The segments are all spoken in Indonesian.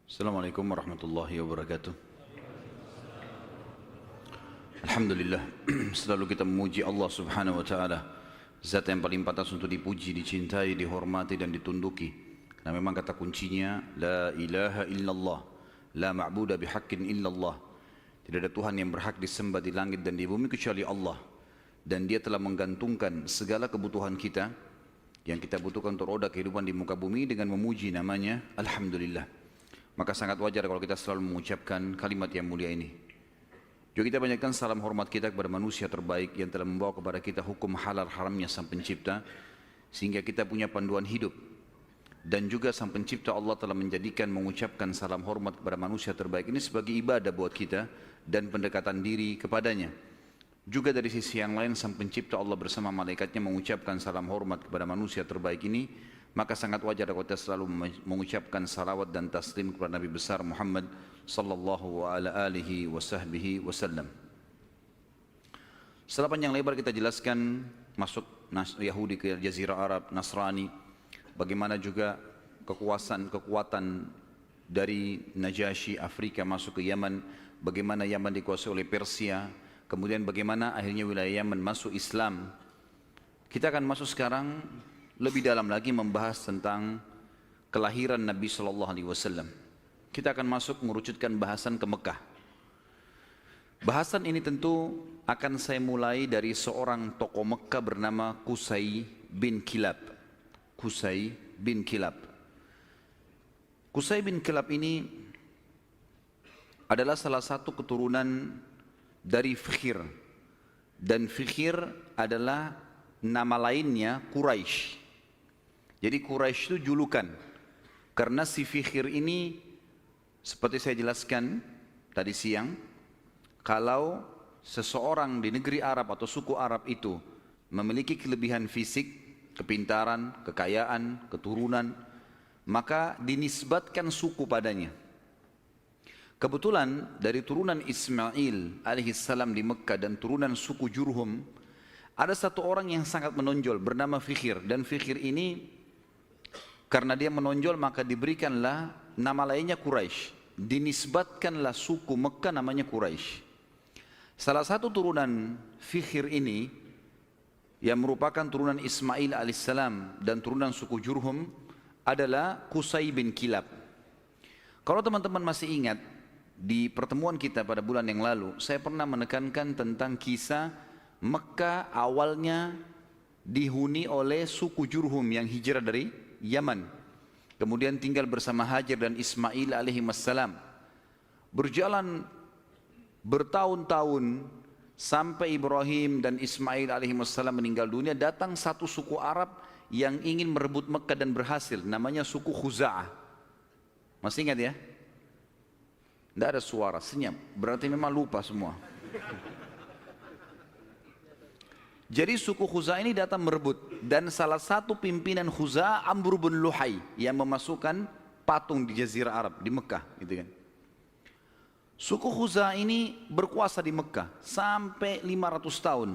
Assalamualaikum warahmatullahi wabarakatuh. Alhamdulillah, selalu kita memuji Allah subhanahu wa ta'ala, zat yang paling pantas untuk dipuji, dicintai, dihormati dan ditunduki. Karena memang kata kuncinya, La ilaha illallah, La ma'buda bihaqqin illallah. Tidak ada Tuhan yang berhak disembah di langit dan di bumi kecuali Allah. Dan dia telah menggantungkan segala kebutuhan kita, yang kita butuhkan untuk roda kehidupan di muka bumi dengan memuji namanya Alhamdulillah. Maka sangat wajar kalau kita selalu mengucapkan kalimat yang mulia ini. Juga kita banyakkan salam hormat kita kepada manusia terbaik yang telah membawa kepada kita hukum halal haramnya Sang Pencipta, sehingga kita punya panduan hidup. Dan juga Sang Pencipta Allah telah menjadikan mengucapkan salam hormat kepada manusia terbaik ini sebagai ibadah buat kita dan pendekatan diri kepadanya. Juga dari sisi yang lain Sang Pencipta Allah bersama malaikatnya mengucapkan salam hormat kepada manusia terbaik ini. Maka sangat wajar kalau kita selalu mengucapkan salawat dan taslim kepada Nabi besar Muhammad sallallahu alaihi wasallam. Setelah panjang lebar kita jelaskan masuk Yahudi ke Jazirah Arab, Nasrani, bagaimana juga kekuatan dari Najasyi Afrika masuk ke Yaman, bagaimana Yaman dikuasai oleh Persia, kemudian bagaimana akhirnya wilayah Yaman masuk Islam. Kita akan masuk sekarang lebih dalam lagi membahas tentang kelahiran Nabi Sallallahu Alaihi Wasallam. Kita akan masuk mengerucutkan bahasan ke Mekah. Bahasan ini tentu akan saya mulai dari seorang tokoh Mekah bernama Qusay bin Kilab. Qusay bin Kilab. Qusay bin Kilab ini adalah salah satu keturunan dari Fikhir. Dan Fikhir adalah nama lainnya Quraisy. Jadi Quraisy itu julukan, karena si Fikhir ini seperti saya jelaskan tadi siang, kalau seseorang di negeri Arab atau suku Arab itu memiliki kelebihan fisik, kepintaran, kekayaan, keturunan, maka dinisbatkan suku padanya. Kebetulan dari turunan Ismail alaihissalam di Mekah dan turunan suku Jurhum, ada satu orang yang sangat menonjol bernama Fikhir, dan Fikhir ini karena dia menonjol maka diberikanlah nama lainnya Quraisy. Dinisbatkanlah suku Mekah namanya Quraisy. Salah satu turunan Fikhir ini yang merupakan turunan Ismail alaihissalam dan turunan suku Jurhum adalah Qusay bin Kilab. Kalau teman-teman masih ingat, di pertemuan kita pada bulan yang lalu saya pernah menekankan tentang kisah Mekah awalnya dihuni oleh suku Jurhum yang hijrah dari Yaman, kemudian tinggal bersama Hajar dan Ismail alaihi wassalam. Berjalan bertahun-tahun sampai Ibrahim dan Ismail alaihi wassalam meninggal dunia, datang satu suku Arab yang ingin merebut Mekah dan berhasil, namanya suku Khuza'ah. Masih ingat ya? Tidak ada suara, senyap, berarti memang lupa semua. Jadi suku Khuza'ah ini datang merebut, dan salah satu pimpinan Khuza'ah Amr bin Luhai yang memasukkan patung di Jazirah Arab di Mekah, gitu kan. Suku Khuza'ah ini berkuasa di Mekah sampai 500 tahun.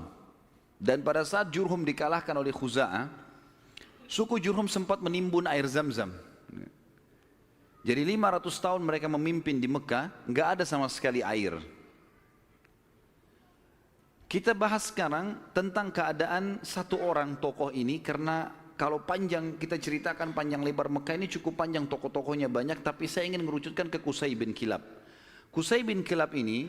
Dan pada saat Jurhum dikalahkan oleh Khuza'ah, suku Jurhum sempat menimbun air Zam-Zam. Jadi 500 tahun mereka memimpin di Mekah, nggak ada sama sekali air. Kita bahas sekarang tentang keadaan satu orang tokoh ini, karena kalau panjang kita ceritakan panjang lebar Mekah ini cukup panjang, tokoh-tokohnya banyak, tapi saya ingin mengerucutkan ke Qusay bin Kilab. Qusay bin Kilab ini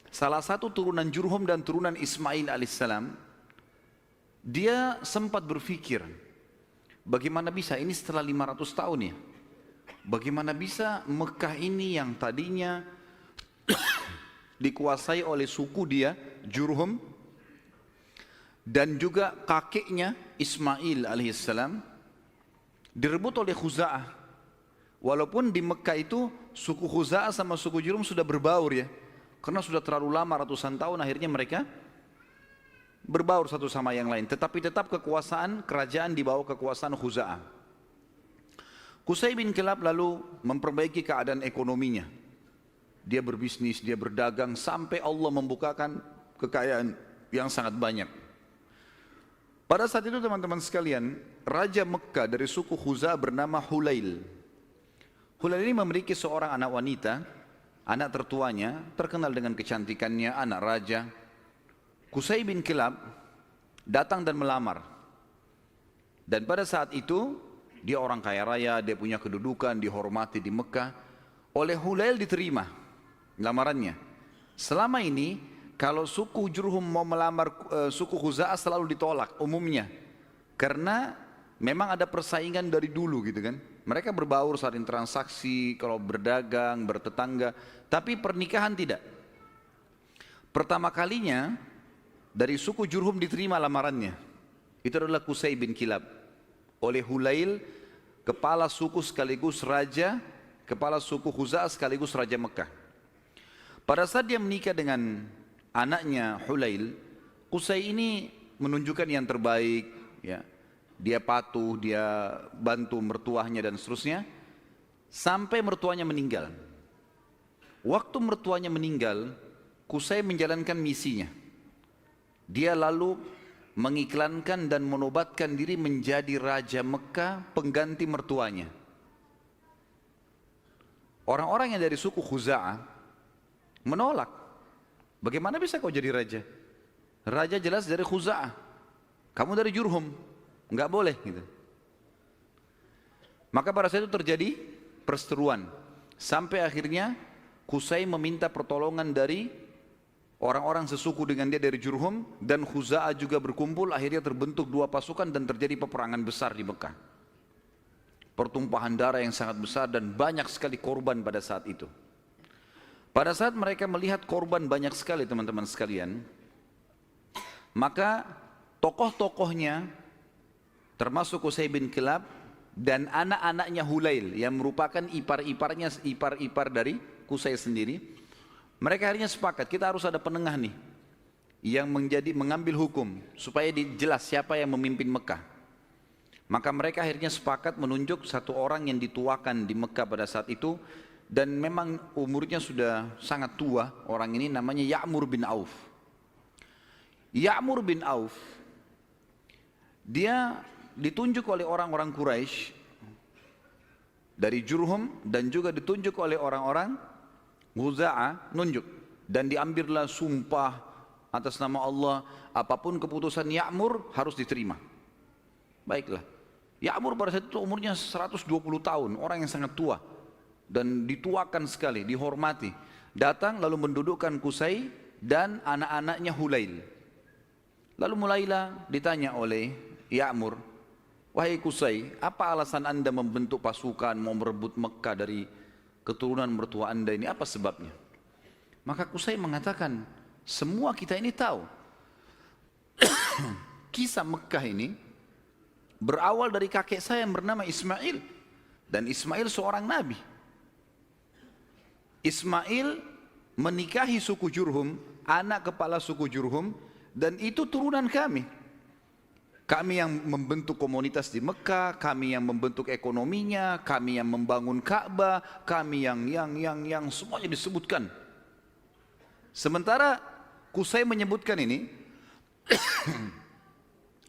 salah satu turunan Jurhum dan turunan Ismail alaihissalam. Dia sempat berpikir, bagaimana bisa ini setelah 500 tahun ya, bagaimana bisa Mekah ini yang tadinya dikuasai oleh suku dia Jurhum dan juga kakeknya Ismail alaihissalam direbut oleh Khuza'ah. Walaupun di Mekah itu suku Khuza'ah sama suku Jurhum sudah berbaur ya, karena sudah terlalu lama ratusan tahun, akhirnya mereka berbaur satu sama yang lain, tetapi tetap kekuasaan kerajaan di bawah kekuasaan Khuza'ah. Qusay bin Kilab lalu memperbaiki keadaan ekonominya. Dia berbisnis, dia berdagang, sampai Allah membukakan kekayaan yang sangat banyak. Pada saat itu teman-teman sekalian, Raja Mekah dari suku Khuza'ah bernama Hulail. Hulail ini memiliki seorang anak wanita, anak tertuanya, terkenal dengan kecantikannya, anak raja. Qusay bin Kilab datang dan melamar. Dan pada saat itu, dia orang kaya raya, dia punya kedudukan, dihormati di Mekah. Oleh Hulail diterima lamarannya. Selama ini, kalau suku Jurhum mau melamar suku Khuza'ah selalu ditolak umumnya. Karena memang ada persaingan dari dulu gitu kan. Mereka berbaur saling transaksi, kalau berdagang, bertetangga. Tapi pernikahan tidak. Pertama kalinya dari suku Jurhum diterima lamarannya. Itu adalah Qusay bin Kilab. Oleh Hulail, kepala suku sekaligus raja, kepala suku Khuza'ah sekaligus raja Mekah. Pada saat dia menikah dengan anaknya Hulail, Qusay ini menunjukkan yang terbaik, ya. Dia patuh, dia bantu mertuanya dan seterusnya, sampai mertuanya meninggal. Waktu mertuanya meninggal, Qusay menjalankan misinya. Dia lalu mengiklankan dan menobatkan diri menjadi raja Mekah pengganti mertuanya. Orang-orang yang dari suku Khuza'ah menolak. Bagaimana bisa kau jadi raja? Raja jelas dari Khuza'ah, kamu dari Jurhum, enggak boleh gitu. Maka pada saat itu terjadi perseteruan. Sampai akhirnya Qusay meminta pertolongan dari orang-orang sesuku dengan dia dari Jurhum, dan Khuza'ah juga berkumpul. Akhirnya terbentuk dua pasukan dan terjadi peperangan besar di Mekah. Pertumpahan darah yang sangat besar dan banyak sekali korban pada saat itu. Pada saat mereka melihat korban banyak sekali teman-teman sekalian, maka tokoh-tokohnya termasuk Qusay bin Kilab dan anak-anaknya Hulail yang merupakan ipar-ipar dari Qusay sendiri, mereka akhirnya sepakat, kita harus ada penengah nih yang mengambil hukum supaya jelas siapa yang memimpin Mekah. Maka mereka akhirnya sepakat menunjuk satu orang yang dituakan di Mekah pada saat itu, dan memang umurnya sudah sangat tua. Orang ini namanya Ya'mur bin Auf. Ya'mur bin Auf, dia ditunjuk oleh orang-orang Quraisy dari Jurhum dan juga ditunjuk oleh orang-orang Khuza'ah, nunjuk, dan diambillah sumpah atas nama Allah, apapun keputusan Ya'mur harus diterima. Baiklah, Ya'mur pada saat itu umurnya 120 tahun, orang yang sangat tua dan dituakan sekali, dihormati. Datang lalu mendudukkan Qusay dan anak-anaknya Hulail. Lalu mulailah ditanya oleh Ya'mur, wahai Qusay, apa alasan anda membentuk pasukan mau merebut Mekah dari keturunan mertua anda ini, apa sebabnya? Maka Qusay mengatakan, semua kita ini tahu kisah Mekah ini berawal dari kakek saya yang bernama Ismail, dan Ismail seorang nabi. Ismail menikahi suku Jurhum, anak kepala suku Jurhum, dan itu turunan kami. Kami yang membentuk komunitas di Mekah, kami yang membentuk ekonominya, kami yang membangun Ka'bah, kami yang semuanya disebutkan. Sementara Qusay menyebutkan ini,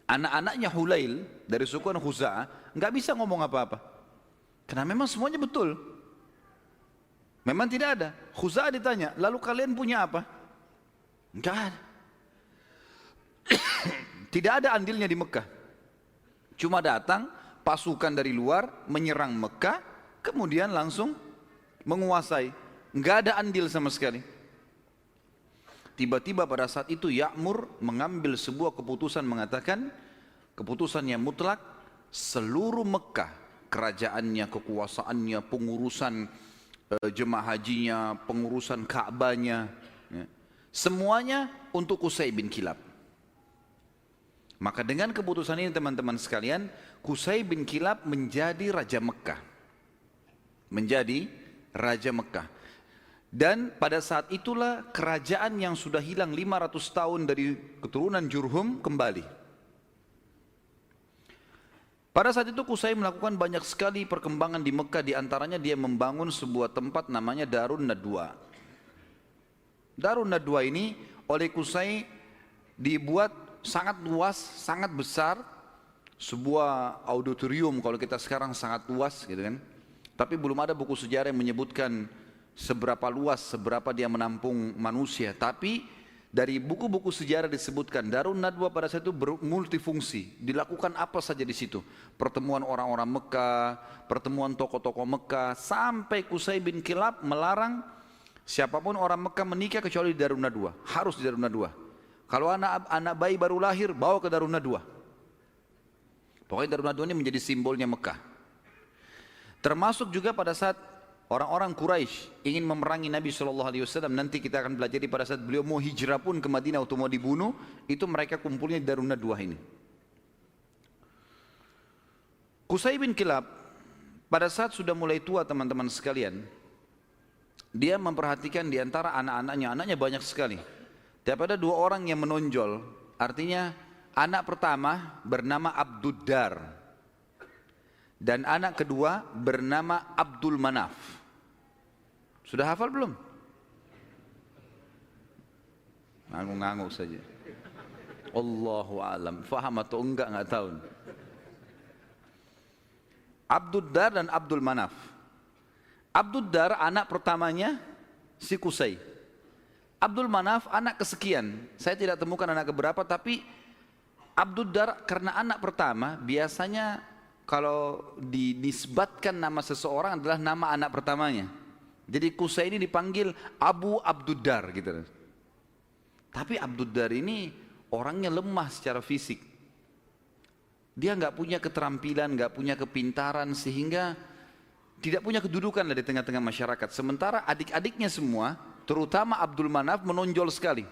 anak-anaknya Hulail dari suku Khuza'ah nggak bisa ngomong apa-apa, karena memang semuanya betul. Memang tidak ada. Khuza'ah ditanya, lalu kalian punya apa? Nggak ada. Tidak ada andilnya di Mekah. Cuma datang pasukan dari luar menyerang Mekah, kemudian langsung menguasai. Nggak ada andil sama sekali. Tiba-tiba pada saat itu Ya'mur mengambil sebuah keputusan, mengatakan keputusan yang mutlak, seluruh Mekah, kerajaannya, kekuasaannya, pengurusan jemaah hajinya, pengurusan Ka'bahnya, ya, semuanya untuk Qusay bin Kilab. Maka dengan keputusan ini teman-teman sekalian, Qusay bin Kilab menjadi Raja Mekah. Menjadi Raja Mekah. Dan pada saat itulah kerajaan yang sudah hilang 500 tahun dari keturunan Jurhum kembali. Pada saat itu Qusay melakukan banyak sekali perkembangan di Mekah, di antaranya dia membangun sebuah tempat namanya Darun Nadwa. Darun Nadwa ini oleh Qusay dibuat sangat luas, sangat besar, sebuah auditorium kalau kita sekarang sangat luas gitu kan. Tapi belum ada buku sejarah yang menyebutkan seberapa luas, seberapa dia menampung manusia. Tapi dari buku-buku sejarah disebutkan Darun Nadwa pada saat itu multifungsi. Dilakukan apa saja di situ. Pertemuan orang-orang Mekah, pertemuan tokoh-tokoh Mekah, sampai Qusay bin Kilab melarang siapapun orang Mekah menikah kecuali di Darun Nadwa. Harus di Darun Nadwa. Kalau anak bayi baru lahir, bawa ke Darun Nadwa. Pokoknya Darun Nadwa ini menjadi simbolnya Mekah. Termasuk juga pada saat orang-orang Quraisy ingin memerangi Nabi SAW, nanti kita akan belajar pada saat beliau mau hijrah pun ke Madinah atau mau dibunuh, itu mereka kumpulnya di Darun Nadwah ini. Qusay bin Kilab pada saat sudah mulai tua teman-teman sekalian, dia memperhatikan di antara anak-anaknya, anaknya banyak sekali. Tapi ada dua orang yang menonjol, artinya anak pertama bernama Abduddar dan anak kedua bernama Abdul Manaf. Sudah hafal belum? Ngangguk-ngangguk saja. Allahu alam, faham atau enggak tahu. Abduddar dan Abdul Manaf. Abduddar anak pertamanya si Qusay. Abdul Manaf anak kesekian. Saya tidak temukan anak keberapa, tapi Abduddar karena anak pertama biasanya kalau dinisbatkan nama seseorang adalah nama anak pertamanya. Jadi Qusay ini dipanggil Abu Abduddar gitu. Tapi Abduddar ini orangnya lemah secara fisik. Dia nggak punya keterampilan, nggak punya kepintaran, sehingga tidak punya kedudukan di tengah-tengah masyarakat. Sementara adik-adiknya semua, terutama Abdul Manaf, menonjol sekali.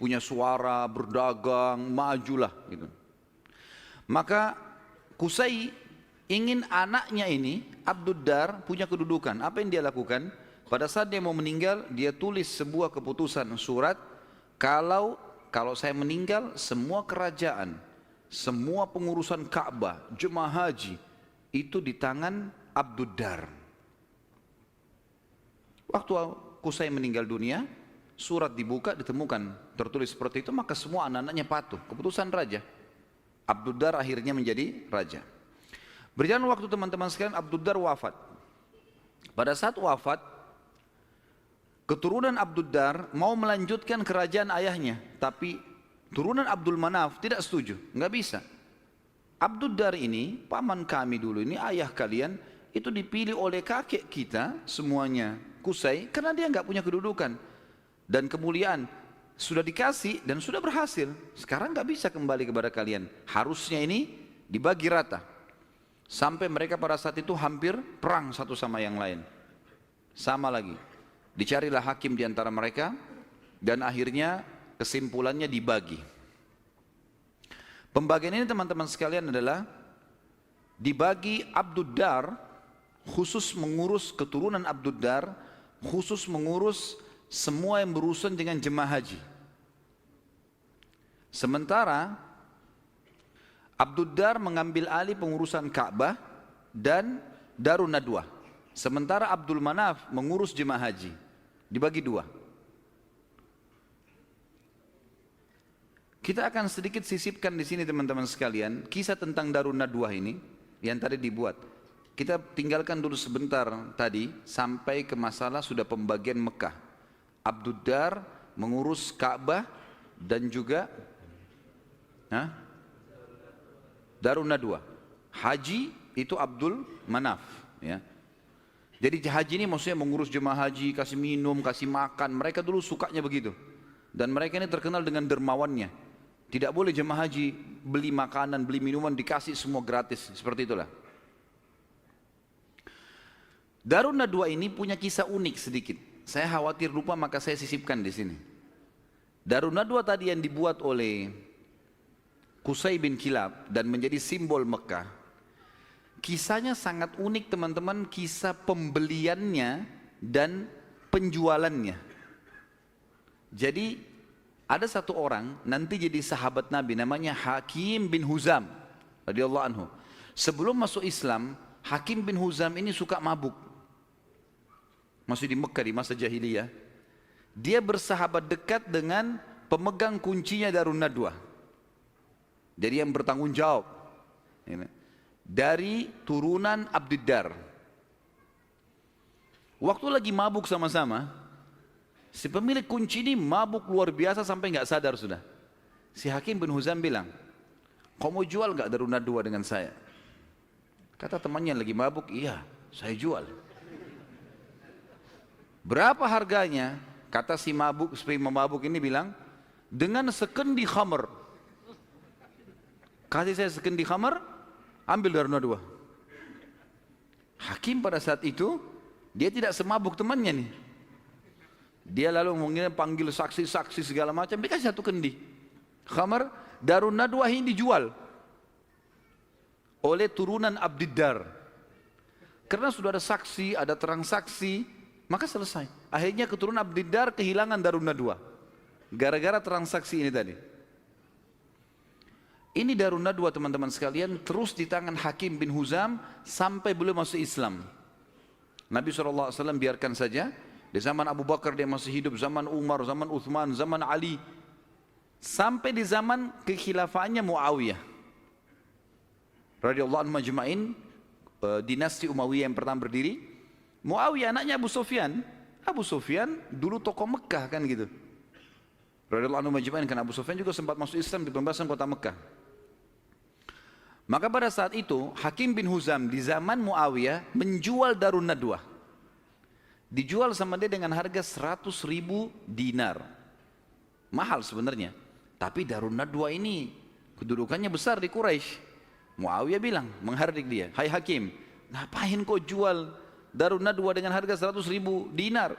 Punya suara, berdagang, majulah gitu. Maka Qusay ingin anaknya ini, Abduddar, punya kedudukan. Apa yang dia lakukan? Pada saat dia mau meninggal, dia tulis sebuah keputusan surat, kalau saya meninggal, semua kerajaan, semua pengurusan Ka'bah, jemaah haji, itu di tangan Abduddar. Waktu Qusay meninggal dunia, surat dibuka, ditemukan tertulis seperti itu, maka semua anak-anaknya patuh. Keputusan raja. Abduddar akhirnya menjadi raja. Berjalan waktu teman-teman sekalian, Abduddar wafat. Pada saat wafat, keturunan Abduddar mau melanjutkan kerajaan ayahnya, tapi turunan Abdul Manaf tidak setuju, nggak bisa. Abduddar ini, paman kami dulu ini, ayah kalian, itu dipilih oleh kakek kita semuanya, Qusay, karena dia nggak punya kedudukan dan kemuliaan. Sudah dikasih dan sudah berhasil, sekarang nggak bisa kembali kepada kalian. Harusnya ini dibagi rata. Sampai mereka pada saat itu hampir perang satu sama yang lain. Sama lagi. Dicarilah hakim di antara mereka dan akhirnya kesimpulannya dibagi. Pembagian ini teman-teman sekalian adalah dibagi Abduddar khusus mengurus keturunan Abduddar, khusus mengurus semua yang berurusan dengan jemaah haji. Sementara Abduddar mengambil alih pengurusan Ka'bah dan Darun Nadwah. Sementara Abdul Manaf mengurus jemaah haji. Dibagi dua. Kita akan sedikit sisipkan di sini teman-teman sekalian kisah tentang Darun Nadwah ini yang tadi dibuat. Kita tinggalkan dulu sebentar tadi sampai ke masalah sudah pembagian Mekah. Abduddar mengurus Ka'bah dan juga Darun Nadwah. Haji itu Abdul Manaf, ya. Jadi haji ini maksudnya mengurus jemaah haji, kasih minum, kasih makan. Mereka dulu sukanya begitu. Dan mereka ini terkenal dengan dermawannya. Tidak boleh jemaah haji beli makanan, beli minuman, dikasih semua gratis. Seperti itulah. Darun Nadwah ini punya kisah unik sedikit. Saya khawatir lupa, maka saya sisipkan di sini. Darun Nadwah tadi yang dibuat oleh Qusay bin Kilab dan menjadi simbol Mekah. Kisahnya sangat unik teman-teman, kisah pembeliannya dan penjualannya. Jadi ada satu orang nanti jadi sahabat Nabi namanya Hakim bin Huzam radhiyallahu anhu. Sebelum masuk Islam, Hakim bin Huzam ini suka mabuk. Masih di Mekah di masa jahiliyah. Dia bersahabat dekat dengan pemegang kuncinya Darun Nadwah. Jadi yang bertanggung jawab. dari turunan Abdiddar. Waktu lagi mabuk sama-sama, si pemilik kunci ini mabuk luar biasa sampai nggak sadar sudah. Si Hakim bin Huzam bilang, kau mau jual nggak Darun Nadwa dengan saya? Kata temannya lagi mabuk, iya saya jual. Berapa harganya? Kata si mabuk ini bilang, dengan sekendi khamr. Kasih saya sekendi khamr, ambil Darun Nadwa. Hakim pada saat itu, dia tidak semabuk temannya nih. Dia lalu mungkin panggil saksi-saksi segala macam, dikasih satu kendi khamr. Darun Nadwa ini dijual oleh turunan Abdiddar. Karena sudah ada saksi, ada terang saksi, maka selesai. Akhirnya keturunan Abdiddar kehilangan Darun Nadwa gara-gara terang saksi ini tadi. Ini Darun Nadwa teman-teman sekalian terus di tangan Hakim bin Huzam sampai beliau masuk Islam. Nabi SAW biarkan saja. Di zaman Abu Bakar dia masih hidup, zaman Umar, zaman Uthman, zaman Ali. Sampai di zaman kekhilafaannya Muawiyah radhiyallahu anhu majma'in, dinasti Umayyah yang pertama berdiri. Muawiyah anaknya Abu Sufyan. Abu Sufyan dulu tokoh Mekah kan gitu. Radhiyallahu anhu majma'in, karena Abu Sufyan juga sempat masuk Islam di pembebasan kota Mekah. Maka pada saat itu Hakim bin Huzam di zaman Muawiyah menjual Darun Nadwa. Dijual sama dia dengan harga 100.000 dinar. Mahal sebenarnya. Tapi Darun Nadwa ini kedudukannya besar di Quraisy. Muawiyah bilang, menghardik dia, hai Hakim, ngapain kau jual Darun Nadwa dengan harga 100.000 dinar?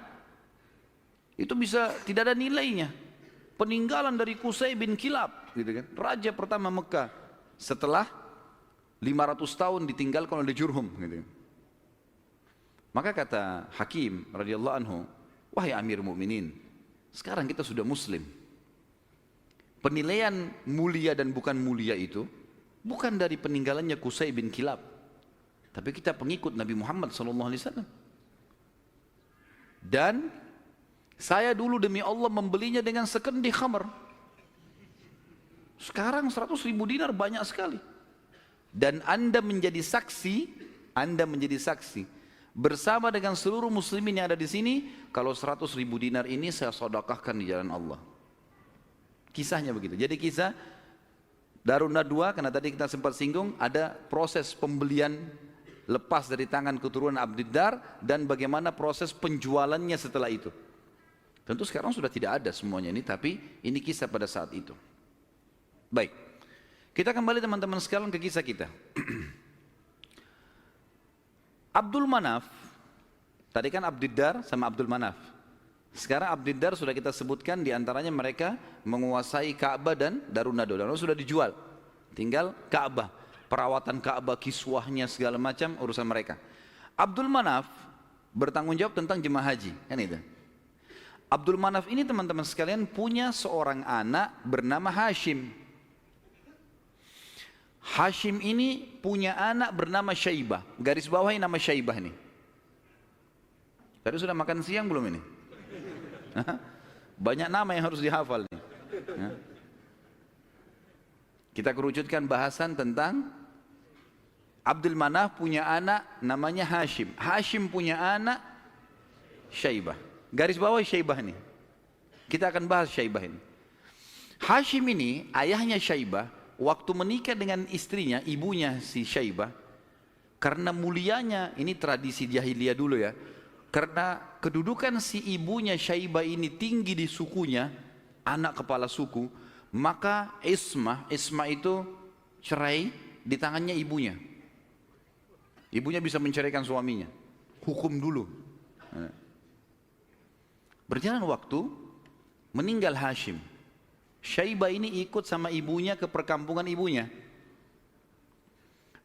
Itu bisa tidak ada nilainya. Peninggalan dari Qusay bin Kilab, gitu kan? Raja pertama Mekah setelah 500 tahun ditinggalkan oleh Jurhum, gitu. Maka kata Hakim radhiyallahu anhu, wahai Amir Mukminin, sekarang kita sudah Muslim. Penilaian mulia dan bukan mulia itu bukan dari peninggalannya Qusay bin Kilab, tapi kita pengikut Nabi Muhammad SAW. Dan saya dulu demi Allah membelinya dengan sekendi khamr. Sekarang 100.000 dinar banyak sekali. Dan Anda menjadi saksi bersama dengan seluruh muslimin yang ada di sini, kalau 100.000 dinar ini saya sedekahkan di jalan Allah. Kisahnya begitu. Jadi kisah Darun Nadwa, karena tadi kita sempat singgung, ada proses pembelian lepas dari tangan keturunan Abdiddar dan bagaimana proses penjualannya setelah itu. Tentu sekarang sudah tidak ada semuanya ini, tapi ini kisah pada saat itu. Baik, kita kembali teman-teman sekalian ke kisah kita. Abdul Manaf, tadi kan Abdiddar sama Abdul Manaf. Sekarang Abdiddar sudah kita sebutkan, diantaranya mereka menguasai Ka'bah dan Darun Nadwa. Dan sudah dijual, tinggal Ka'bah, perawatan Ka'bah, kiswahnya segala macam urusan mereka. Abdul Manaf bertanggung jawab tentang jemaah haji, kan itu. Abdul Manaf ini teman-teman sekalian punya seorang anak bernama Hashim. Hashim ini punya anak bernama Syaibah. Garis bawahi nama Syaibah ini. Tadi sudah makan siang belum ini? Banyak nama yang harus dihafal nih. Kita kerucutkan bahasan tentang Abdul Manaf punya anak namanya Hashim. Hashim punya anak Syaibah. Garis bawah Syaibah ini. Kita akan bahas Syaibah ini. Hashim ini ayahnya Syaibah. Waktu menikah dengan istrinya, ibunya si Syaibah, karena mulianya, ini tradisi jahiliyah dulu ya, karena kedudukan si ibunya Syaibah ini tinggi di sukunya, anak kepala suku, maka ismah itu cerai di tangannya ibunya. Ibunya bisa menceraikan suaminya, hukum dulu. Berjalan waktu, meninggal Hashim. Syaibah ini ikut sama ibunya ke perkampungan ibunya.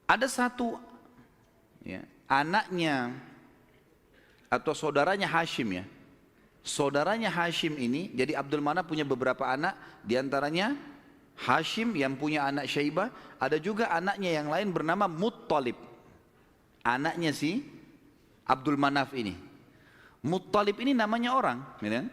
Ada satu anaknya atau saudaranya Hashim ya. Saudaranya Hashim ini, jadi Abdul Manaf punya beberapa anak, diantaranya Hashim yang punya anak Syaibah, ada juga anaknya yang lain bernama Muttalib. Anaknya si Abdul Manaf ini. Muttalib ini namanya orang, ya.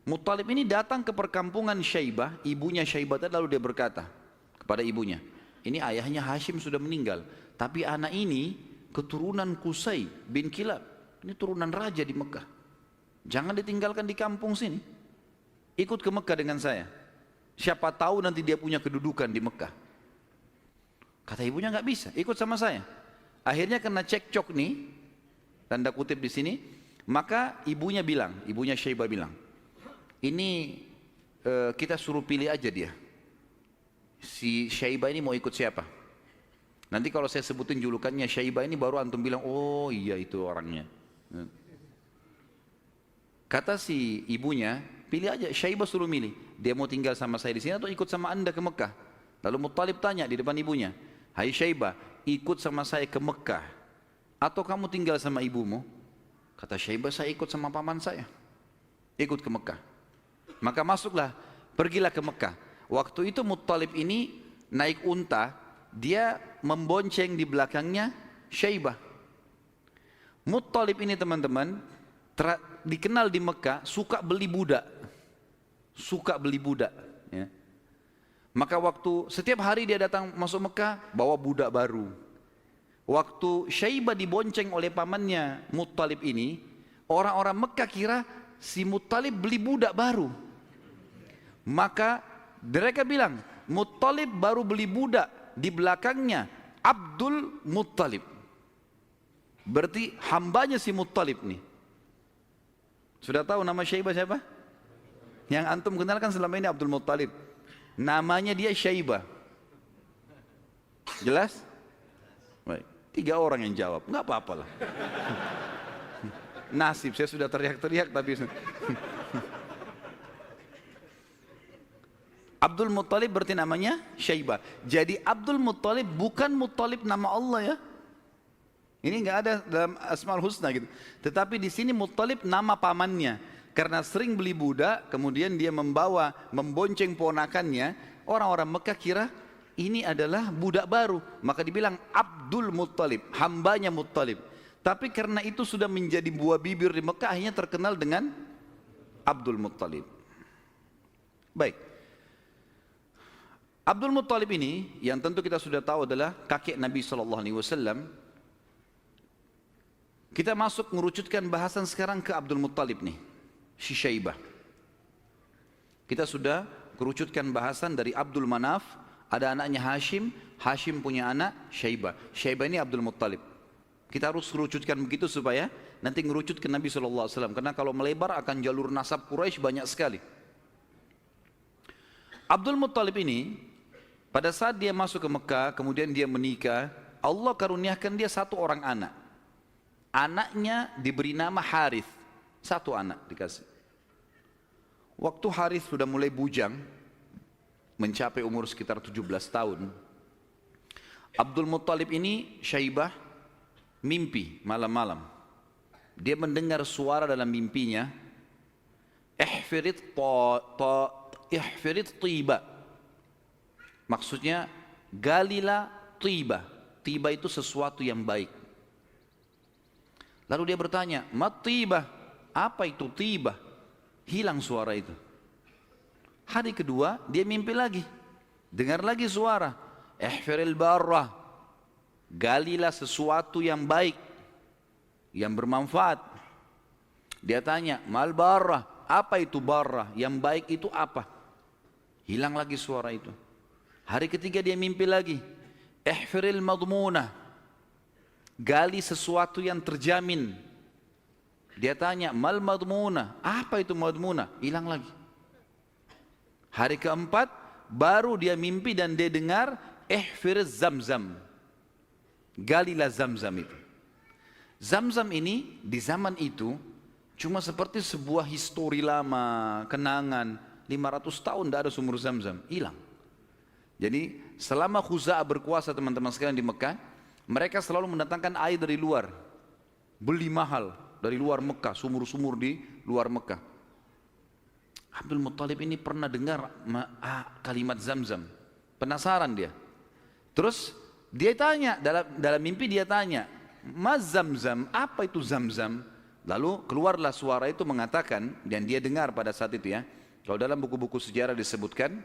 Muttalib ini datang ke perkampungan Syaibah, ibunya Syaibah tadi, lalu dia berkata kepada ibunya, ini ayahnya Hashim sudah meninggal, tapi anak ini keturunan Qusay bin Kilab, ini turunan raja di Mekah. Jangan ditinggalkan di kampung sini, ikut ke Mekah dengan saya. Siapa tahu nanti dia punya kedudukan di Mekah. Kata ibunya nggak bisa, ikut sama saya. Akhirnya kena cekcok nih, tanda kutip di sini. Maka ibunya Syaibah bilang, ini kita suruh pilih aja dia. Si Syaibah ini mau ikut siapa? Nanti kalau saya sebutin julukannya Syaibah ini baru antum bilang, oh iya itu orangnya. Kata si ibunya, pilih aja, Syaibah suruh milih. Dia mau tinggal sama saya di sini atau ikut sama anda ke Mekah? Lalu Muttalib tanya di depan ibunya, hai Syaibah, ikut sama saya ke Mekah atau kamu tinggal sama ibumu? Kata Syaibah, saya ikut sama paman saya, ikut ke Mekah. Maka masuklah, pergilah ke Mekah. Waktu itu Muttalib ini naik unta, dia membonceng di belakangnya Syaibah. Muttalib ini teman-teman dikenal di Mekah suka beli budak, ya. Maka waktu setiap hari dia datang masuk Mekah bawa budak baru. Waktu Syaibah dibonceng oleh pamannya Muttalib ini, orang-orang Mekah kira si Muttalib beli budak baru. Maka mereka bilang, Muttalib baru beli budak, di belakangnya Abdul Muttalib. Berarti hambanya si Muttalib nih. Sudah tahu nama Syaibah siapa? Yang antum kenalkan selama ini Abdul Muttalib. Namanya dia Syaibah. Jelas? Baik. 3 orang yang jawab, nggak apa-apa lah. Nasib, saya sudah teriak-teriak tapi Abdul Muttalib berarti namanya Syaibah. Jadi Abdul Muttalib bukan Muttalib nama Allah ya. Ini nggak ada dalam Asmaul Husna gitu. Tetapi di sini Muttalib nama pamannya. Karena sering beli budak, kemudian dia membonceng ponakannya. Orang-orang Mekah kira ini adalah budak baru. Maka dibilang Abdul Muttalib, hambanya Muttalib. Tapi karena itu sudah menjadi buah bibir di Mekah, akhirnya terkenal dengan Abdul Muttalib. Baik. Abdul Muttalib ini yang tentu kita sudah tahu adalah kakek Nabi SAW. Kita masuk mengerucutkan bahasan sekarang ke Abdul Muttalib nih, si Syaibah. Kita sudah kerucutkan bahasan dari Abdul Manaf, ada anaknya Hashim, Hashim punya anak Syaibah. Syaibah ini Abdul Muttalib. Kita harus kerucutkan begitu supaya nanti ngerucut ke Nabi SAW. Karena kalau melebar akan jalur nasab Quraisy banyak sekali. Abdul Muttalib ini pada saat dia masuk ke Mekah, kemudian dia menikah, Allah karuniakan dia 1 orang anak. Anaknya diberi nama Harith, 1 anak dikasih. Waktu Harith sudah mulai bujang, mencapai umur sekitar 17 tahun, Abdul Muttalib ini Syaibah mimpi malam-malam. Dia mendengar suara dalam mimpinya, ihfirit tiba. Maksudnya galilah tiba. Tiba itu sesuatu yang baik. Lalu dia bertanya, mat tiba, apa itu tiba? Hilang suara itu. Hari kedua dia mimpi lagi, dengar lagi suara, ihfiril barrah, galilah sesuatu yang baik, yang bermanfaat. Dia tanya, mal barrah, apa itu barrah? Yang baik itu apa? Hilang lagi suara itu. Hari ketiga dia mimpi lagi, ihfiril madmunah, gali sesuatu yang terjamin. Dia tanya, mal madmunah, apa itu madmunah? Hilang lagi. Hari keempat baru dia mimpi dan dia dengar ihfir zamzam, galilah zamzam itu. Zamzam ini di zaman itu cuma seperti sebuah histori lama, kenangan. 500 tahun tidak ada sumur zamzam, hilang. Jadi selama Khuza'ah berkuasa teman-teman sekalian di Mekah, mereka selalu mendatangkan air dari luar, beli mahal dari luar Mekah, sumur-sumur di luar Mekah. Abdul Muttalib ini pernah dengar kalimat Zamzam, penasaran dia. Terus dia tanya, dalam mimpi dia tanya, Mas Zamzam, apa itu Zamzam? Lalu keluarlah suara itu mengatakan, dan dia dengar pada saat itu ya, kalau dalam buku-buku sejarah disebutkan,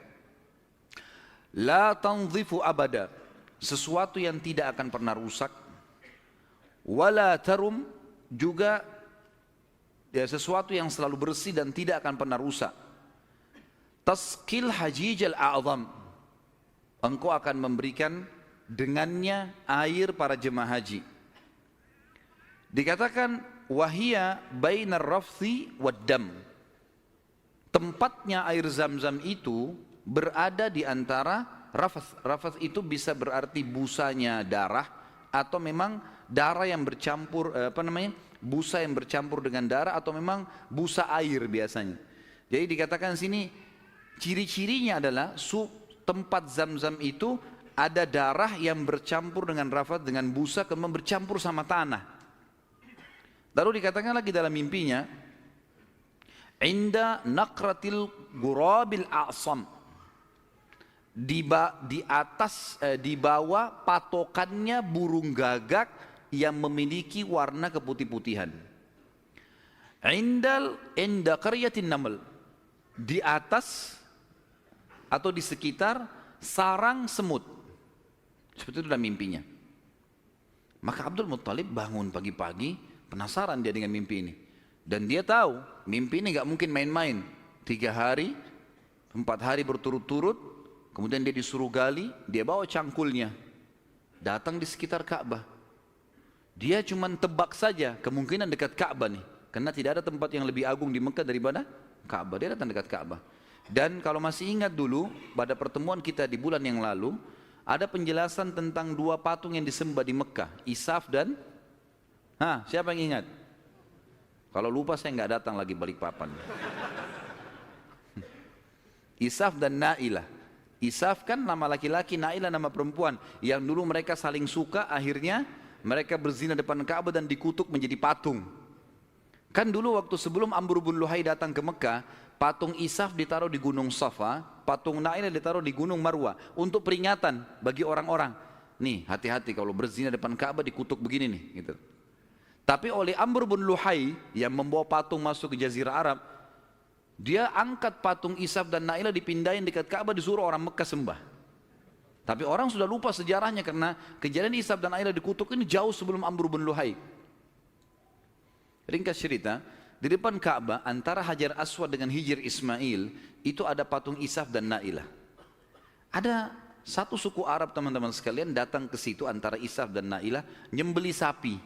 La tanzifu abada, sesuatu yang tidak akan pernah rusak, wala tarum, juga ya, sesuatu yang selalu bersih dan tidak akan pernah rusak. Taskil hajijal a'zam, engkau akan memberikan dengannya air para jemaah haji. Dikatakan wahia bainar rafthi waddam, tempatnya air zam-zam itu berada di antara rafath. Rafath itu bisa berarti busanya darah, atau memang darah yang bercampur, busa yang bercampur dengan darah, atau memang busa air biasanya. Jadi dikatakan sini ciri-cirinya adalah tempat zam-zam itu ada darah yang bercampur dengan rafath, dengan busa, kemudian bercampur sama tanah. Lalu dikatakan lagi dalam mimpinya, inda naqratil gurabil a'sam, di bawah patokannya burung gagak yang memiliki warna keputih-putihan. Inda qaryatin naml, di atas atau di sekitar sarang semut. Seperti itu dalam mimpinya. Maka Abdul Muttalib bangun pagi-pagi, penasaran dia dengan mimpi ini. Dan dia tahu mimpi ini gak mungkin main-main. 3 hari, 4 hari berturut-turut, kemudian dia disuruh gali, dia bawa cangkulnya, datang di sekitar Ka'bah. Dia cuma tebak saja kemungkinan dekat Ka'bah nih, karena tidak ada tempat yang lebih agung di Mekah daripada Ka'bah. Dia datang dekat Ka'bah. Dan kalau masih ingat dulu pada pertemuan kita di bulan yang lalu, ada penjelasan tentang 2 patung yang disembah di Mekah, Isaf dan siapa yang ingat? Kalau lupa saya nggak datang lagi Balikpapan. Isaf dan Nailah. Isaf kan nama laki-laki, Nailah nama perempuan. Yang dulu mereka saling suka, akhirnya mereka berzina depan Ka'bah dan dikutuk menjadi patung. Kan dulu waktu sebelum Amr bin Luhai datang ke Mekah, patung Isaf ditaruh di Gunung Safa, patung Nailah ditaruh di Gunung Marwah, untuk peringatan bagi orang-orang. Nih, hati-hati kalau berzina depan Ka'bah dikutuk begini nih, gitu. Tapi oleh Amr bin Luhai yang membawa patung masuk ke Jazirah Arab, dia angkat patung Isaf dan Nailah, dipindahin dekat Ka'bah, disuruh orang Mekah sembah. Tapi orang sudah lupa sejarahnya karena kejadian Isaf dan Nailah dikutuk ini jauh sebelum Amr bin Luhai. Ringkas cerita, di depan Ka'bah antara Hajar Aswad dengan Hijr Ismail itu ada patung Isaf dan Nailah. Ada satu suku Arab teman-teman sekalian datang ke situ antara Isaf dan Nailah nyembeli sapi.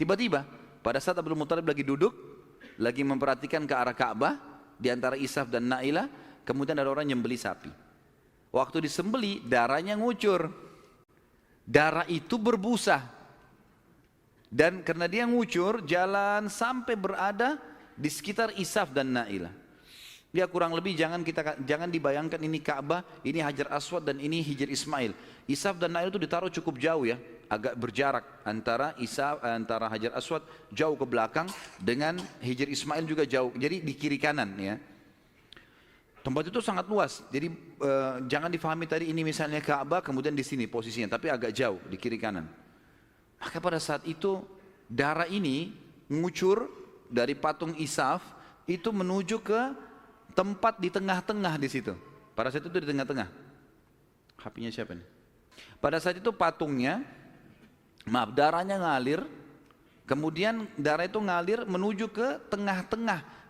Tiba-tiba pada saat Abdul Muttalib lagi duduk, lagi memperhatikan ke arah Ka'bah di antara Isaf dan Nailah, kemudian ada orang nyembeli sapi. Waktu disembeli darahnya ngucur. Darah itu berbusa. Dan karena dia ngucur, jalan sampai berada di sekitar Isaf dan Nailah. Dia kurang lebih jangan dibayangkan ini Ka'bah, ini Hajar Aswad dan ini Hijr Ismail. Isaf dan Nailah itu ditaruh cukup jauh ya, agak berjarak antara Hajar Aswad jauh ke belakang dengan Hijr Ismail juga jauh. Jadi di kiri kanan ya. Tempat itu sangat luas. Jadi jangan difahami tadi ini misalnya Ka'bah kemudian di sini posisinya, tapi agak jauh di kiri kanan. Maka pada saat itu darah ini mengucur dari patung Isaf itu menuju ke tempat di tengah-tengah di situ. Pada saat itu di tengah-tengah. HP-nya siapa nih? Pada saat itu patungnya, darahnya ngalir, kemudian darah itu ngalir menuju ke tengah-tengah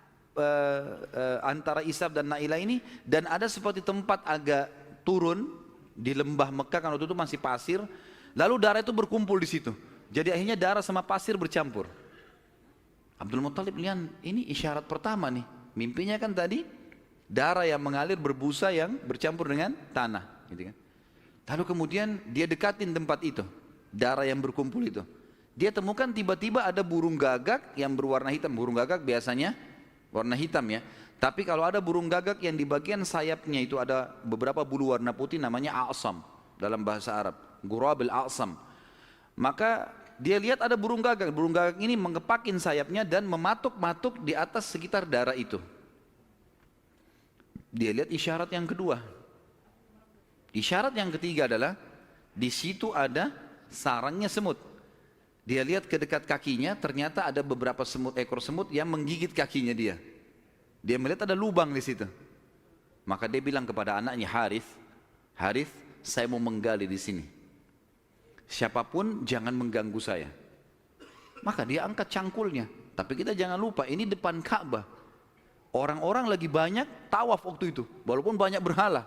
antara Isaf dan Nailah ini, dan ada seperti tempat agak turun di lembah Mekah kan waktu itu masih pasir, lalu darah itu berkumpul di situ. Jadi akhirnya darah sama pasir bercampur. Abdul Muttalib lihat ini isyarat pertama nih. Mimpinya kan tadi darah yang mengalir berbusa yang bercampur dengan tanah, gitu kan. Lalu kemudian dia dekatin tempat itu, darah yang berkumpul itu. Dia temukan tiba-tiba ada burung gagak yang berwarna hitam. Burung gagak biasanya warna hitam ya. Tapi kalau ada burung gagak yang di bagian sayapnya itu ada beberapa bulu warna putih, namanya a'sam dalam bahasa Arab, gurabil a'sam. Maka dia lihat ada burung gagak. Burung gagak ini mengepakin sayapnya dan mematuk-matuk di atas sekitar darah itu. Dia lihat isyarat yang kedua. Isyarat yang ketiga adalah di situ ada sarangnya semut. Dia lihat ke dekat kakinya, ternyata ada beberapa ekor semut yang menggigit kakinya dia. Dia melihat ada lubang di situ. Maka dia bilang kepada anaknya Harith, saya mau menggali di sini. Siapapun jangan mengganggu saya. Maka dia angkat cangkulnya. Tapi kita jangan lupa, ini depan Ka'bah. Orang-orang lagi banyak tawaf waktu itu, walaupun banyak berhala.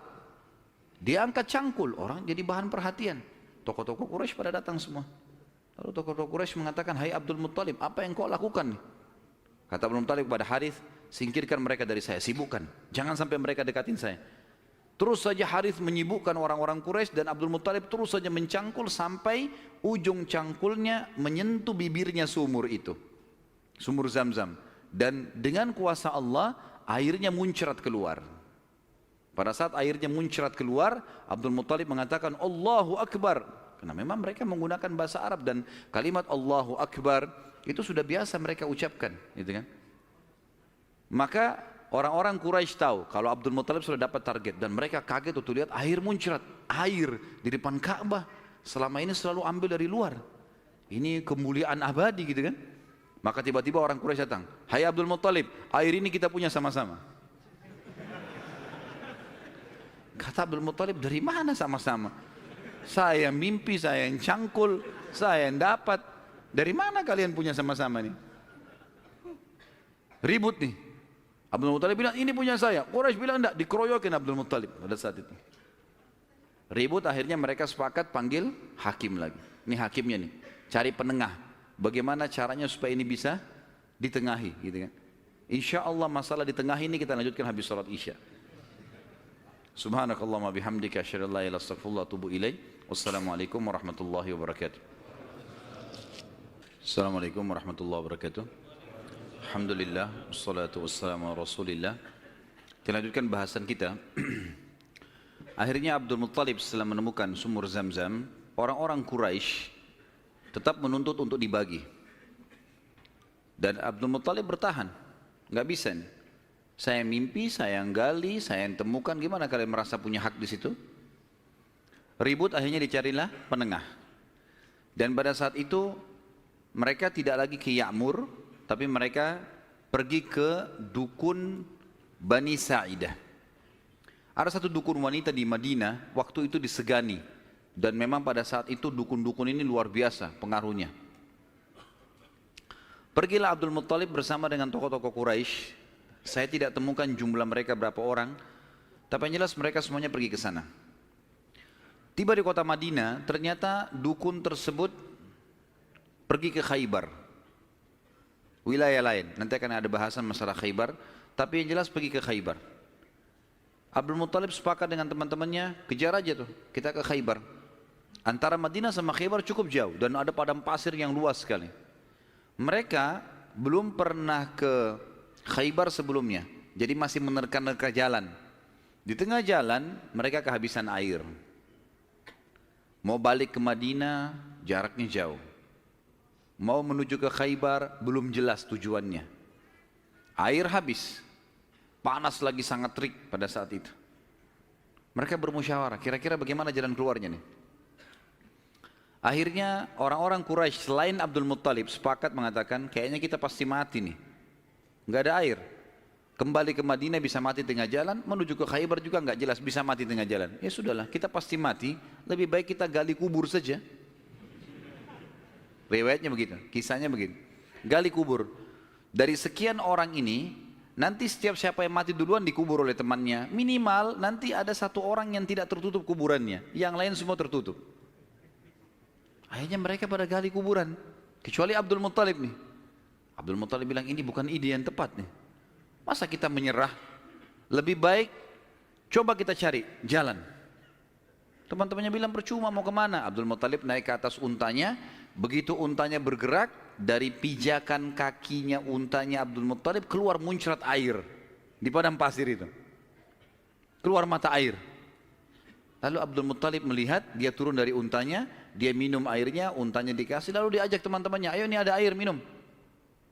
Dia angkat cangkul, orang jadi bahan perhatian. Tokoh-tokoh Quraisy pada datang semua. Lalu tokoh-tokoh Quraisy mengatakan, hai Abdul Muttalib, apa yang kau lakukan? Kata Abdul Muttalib kepada Harith, singkirkan mereka dari saya, sibukkan. Jangan sampai mereka dekatin saya. Terus saja Harith menyibukkan orang-orang Quraisy dan Abdul Muttalib terus saja mencangkul sampai ujung cangkulnya menyentuh bibirnya sumur itu. Sumur Zam-Zam. Dan dengan kuasa Allah, airnya muncrat keluar. Pada saat airnya muncrat keluar, Abdul Muttalib mengatakan, Allahu Akbar. Karena memang mereka menggunakan bahasa Arab dan kalimat Allahu Akbar itu sudah biasa mereka ucapkan. Gitu kan? Maka orang-orang Quraisy tahu kalau Abdul Muttalib sudah dapat target. Dan mereka kaget waktu lihat air muncrat. Air di depan Ka'bah. Selama ini selalu ambil dari luar. Ini kemuliaan abadi gitu kan. Maka tiba-tiba orang Quraisy datang, hai Abdul Muttalib, air ini kita punya sama-sama. Kata Abdul Muttalib, dari mana sama-sama? Saya mimpi, saya yang cangkul, saya yang dapat. Dari mana kalian punya sama-sama nih? Ribut nih. Abdul Muttalib bilang, ini punya saya. Quraisy bilang enggak, dikeroyokin Abdul Muttalib pada saat itu. Ribut, akhirnya mereka sepakat panggil hakim lagi. Ini hakimnya nih, cari penengah. Bagaimana caranya supaya ini bisa ditengahi, gitu kan? Insya Allah masalah di tengah ini kita lanjutkan habis salat Isya. Subhanakallahumma bihamdika asyhadu an la ilaha illa anta astaghfiruka wa atubu ilaik. Wassalamualaikum warahmatullahi wabarakatuh. Assalamualaikum warahmatullahi wabarakatuh. Alhamdulillah wassalatu wassalamu ala Rasulillah. Kita lanjutkan bahasan kita. Akhirnya Abdul Muttalib setelah menemukan sumur Zam-Zam, orang-orang Quraisy tetap menuntut untuk dibagi. Dan Abdul Muttalib bertahan. Nggak bisa nih. Saya mimpi, saya yang gali, saya yang temukan. Gimana kalian merasa punya hak di situ? Ribut, akhirnya dicarilah penengah. Dan pada saat itu mereka tidak lagi ke Ya'mur, tapi mereka pergi ke dukun Bani Sa'idah. Ada satu dukun wanita di Madinah, waktu itu disegani. Dan memang pada saat itu dukun-dukun ini luar biasa pengaruhnya. Pergilah Abdul Muttalib bersama dengan tokoh-tokoh Quraisy. Saya tidak temukan jumlah mereka berapa orang, tapi yang jelas mereka semuanya pergi ke sana. Tiba di kota Madinah, ternyata dukun tersebut pergi ke Khaybar. Wilayah lain, nanti akan ada bahasan masalah Khaybar, tapi yang jelas pergi ke Khaybar. Abdul Muttalib sepakat dengan teman-temannya, kejar aja tuh, kita ke Khaybar. Antara Madinah sama Khaybar cukup jauh dan ada padang pasir yang luas sekali. Mereka belum pernah ke Khaybar sebelumnya, jadi masih menerka-nerka jalan. Di tengah jalan mereka kehabisan air. Mau balik ke Madinah jaraknya jauh. Mau menuju ke Khaybar belum jelas tujuannya. Air habis. Panas lagi sangat terik pada saat itu. Mereka bermusyawarah, kira-kira bagaimana jalan keluarnya nih? Akhirnya orang-orang Quraisy selain Abdul Muttalib sepakat mengatakan, kayaknya kita pasti mati nih. Nggak ada air. Kembali ke Madinah bisa mati tengah jalan, menuju ke Khaybar juga nggak jelas bisa mati tengah jalan. Ya sudahlah, kita pasti mati, lebih baik kita gali kubur saja. Riwayatnya begitu, kisahnya begitu. Gali kubur. Dari sekian orang ini, nanti setiap siapa yang mati duluan dikubur oleh temannya. Minimal nanti ada satu orang yang tidak tertutup kuburannya, yang lain semua tertutup. Akhirnya mereka pada gali kuburan, kecuali Abdul Muttalib nih. Abdul Muttalib bilang ini bukan ide yang tepat nih. Masa kita menyerah? Lebih baik coba kita cari jalan. Teman-temannya bilang percuma mau kemana? Abdul Muttalib naik ke atas untanya. Begitu untanya bergerak, dari pijakan kakinya untanya Abdul Muttalib keluar muncrat air di padang pasir itu. Keluar mata air. Lalu Abdul Muttalib melihat, dia turun dari untanya, dia minum airnya, untanya dikasih, lalu diajak teman-temannya, ayo nih ada air minum.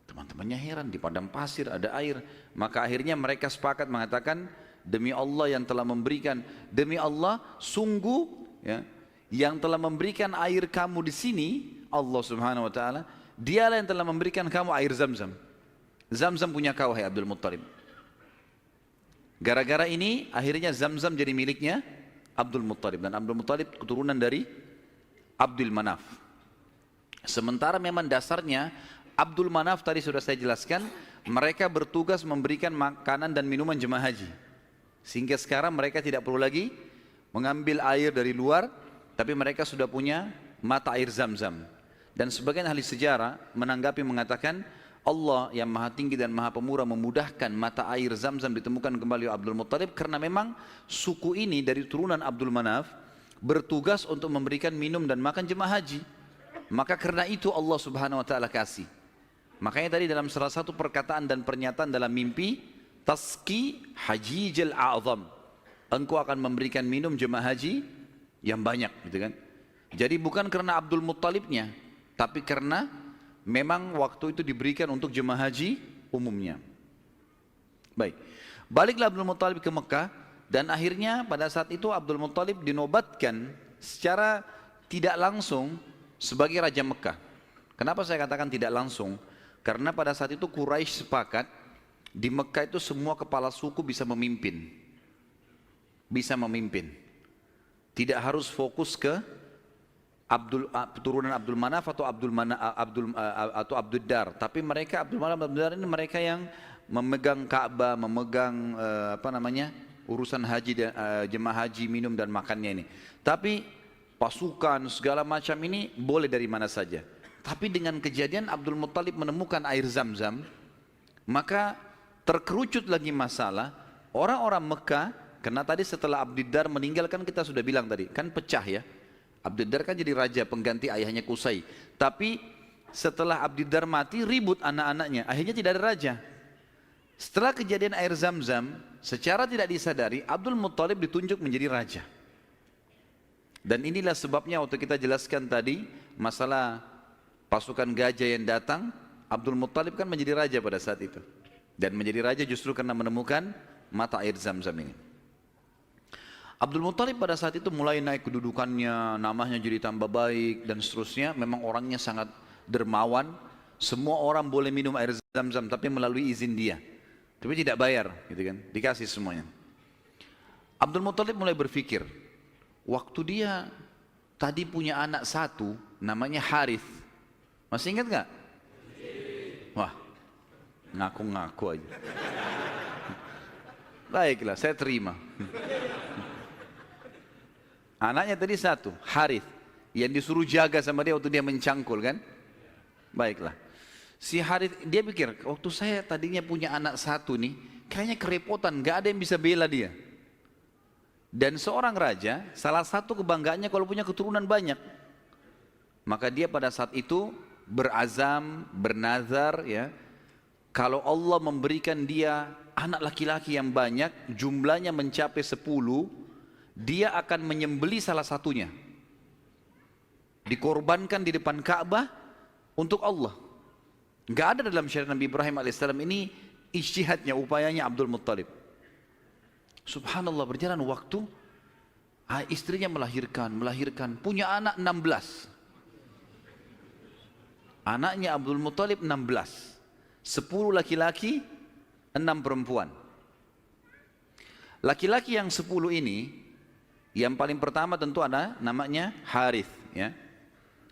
Teman-temannya heran, di padang pasir ada air. Maka akhirnya mereka sepakat mengatakan, demi Allah yang telah memberikan, demi Allah sungguh ya, yang telah memberikan air kamu di sini, Allah Subhanahu wa taala, dialah yang telah memberikan kamu air Zam-Zam. Zam-Zam punya kau, hai Abdul Muttalib. Gara-gara ini akhirnya Zam-Zam jadi miliknya Abdul Muttalib. Dan Abdul Muttalib keturunan dari Abdul Manaf. Sementara memang dasarnya Abdul Manaf tadi sudah saya jelaskan, mereka bertugas memberikan makanan dan minuman jemaah haji. Sehingga sekarang mereka tidak perlu lagi mengambil air dari luar, tapi mereka sudah punya mata air Zam-Zam. Dan sebagian ahli sejarah menanggapi mengatakan, Allah yang maha tinggi dan maha pemurah memudahkan mata air Zam-Zam ditemukan kembali oleh Abdul Muttalib, karena memang suku ini dari turunan Abdul Manaf bertugas untuk memberikan minum dan makan jemaah haji. Maka karena itu Allah Subhanahu wa taala kasih. Makanya tadi dalam salah satu perkataan dan pernyataan dalam mimpi, Tasqi Hajijal A'zam, engkau akan memberikan minum jemaah haji yang banyak, gitu kan. Jadi bukan karena Abdul Muttalibnya, tapi karena memang waktu itu diberikan untuk jemaah haji umumnya. Baik, baliklah Abdul Muttalib ke Mekah, dan akhirnya pada saat itu Abdul Muttalib dinobatkan secara tidak langsung sebagai Raja Mekah. Kenapa saya katakan tidak langsung? Karena pada saat itu Quraisy sepakat di Mekah itu semua kepala suku bisa memimpin. Bisa memimpin. Tidak harus fokus ke turunan Abdul Manaf atau Abdul Dar, tapi mereka Abdul Manaf, Abdul Dar ini mereka yang memegang Ka'bah, memegang urusan haji dan jemaah haji, minum dan makannya ini. Tapi pasukan segala macam ini boleh dari mana saja. Tapi dengan kejadian Abdul Muttalib menemukan air Zam-Zam, maka terkerucut lagi masalah orang-orang Mekah. Karena tadi setelah Abdul Dar meninggal, kan kita sudah bilang tadi, kan pecah ya. Abdul Dar kan jadi raja pengganti ayahnya Qusay. Tapi setelah Abdul Dar mati, ribut anak-anaknya, akhirnya tidak ada raja. Setelah kejadian air Zam-Zam, secara tidak disadari Abdul Muttalib ditunjuk menjadi raja. Dan inilah sebabnya waktu kita jelaskan tadi masalah pasukan gajah yang datang, Abdul Muttalib kan menjadi raja pada saat itu. Dan menjadi raja justru karena menemukan mata air Zam-Zam ini. Abdul Muttalib pada saat itu mulai naik kedudukannya, namanya jadi tambah baik dan seterusnya. Memang orangnya sangat dermawan. Semua orang boleh minum air Zam-Zam tapi melalui izin dia. Tapi tidak bayar, gitu kan? Dikasih semuanya. Abdul Muttalib mulai berpikir, waktu dia tadi punya anak satu, namanya Harith. Masih ingat nggak? Wah, ngaku-ngaku aja. Baiklah, saya terima. Anaknya tadi satu, Harith, yang disuruh jaga sama dia waktu dia mencangkul kan. Baiklah, si Harith dia pikir, waktu saya tadinya punya anak satu nih, kayaknya kerepotan, gak ada yang bisa bela dia. Dan seorang raja, salah satu kebanggaannya kalau punya keturunan banyak. Maka dia pada saat itu berazam, bernazar ya, kalau Allah memberikan dia anak laki-laki yang banyak, jumlahnya mencapai 10, dia akan menyembeli salah satunya, dikorbankan di depan Ka'bah untuk Allah. Gak ada dalam syariat Nabi Ibrahim alaihissalam. Ini ijtihadnya, upayanya Abdul Muttalib. Subhanallah, berjalan waktu, istrinya melahirkan, punya anak 16. Anaknya Abdul Muttalib 16, 10 laki-laki, 6 perempuan. Laki-laki yang 10 ini, yang paling pertama tentu ada namanya Harith ya.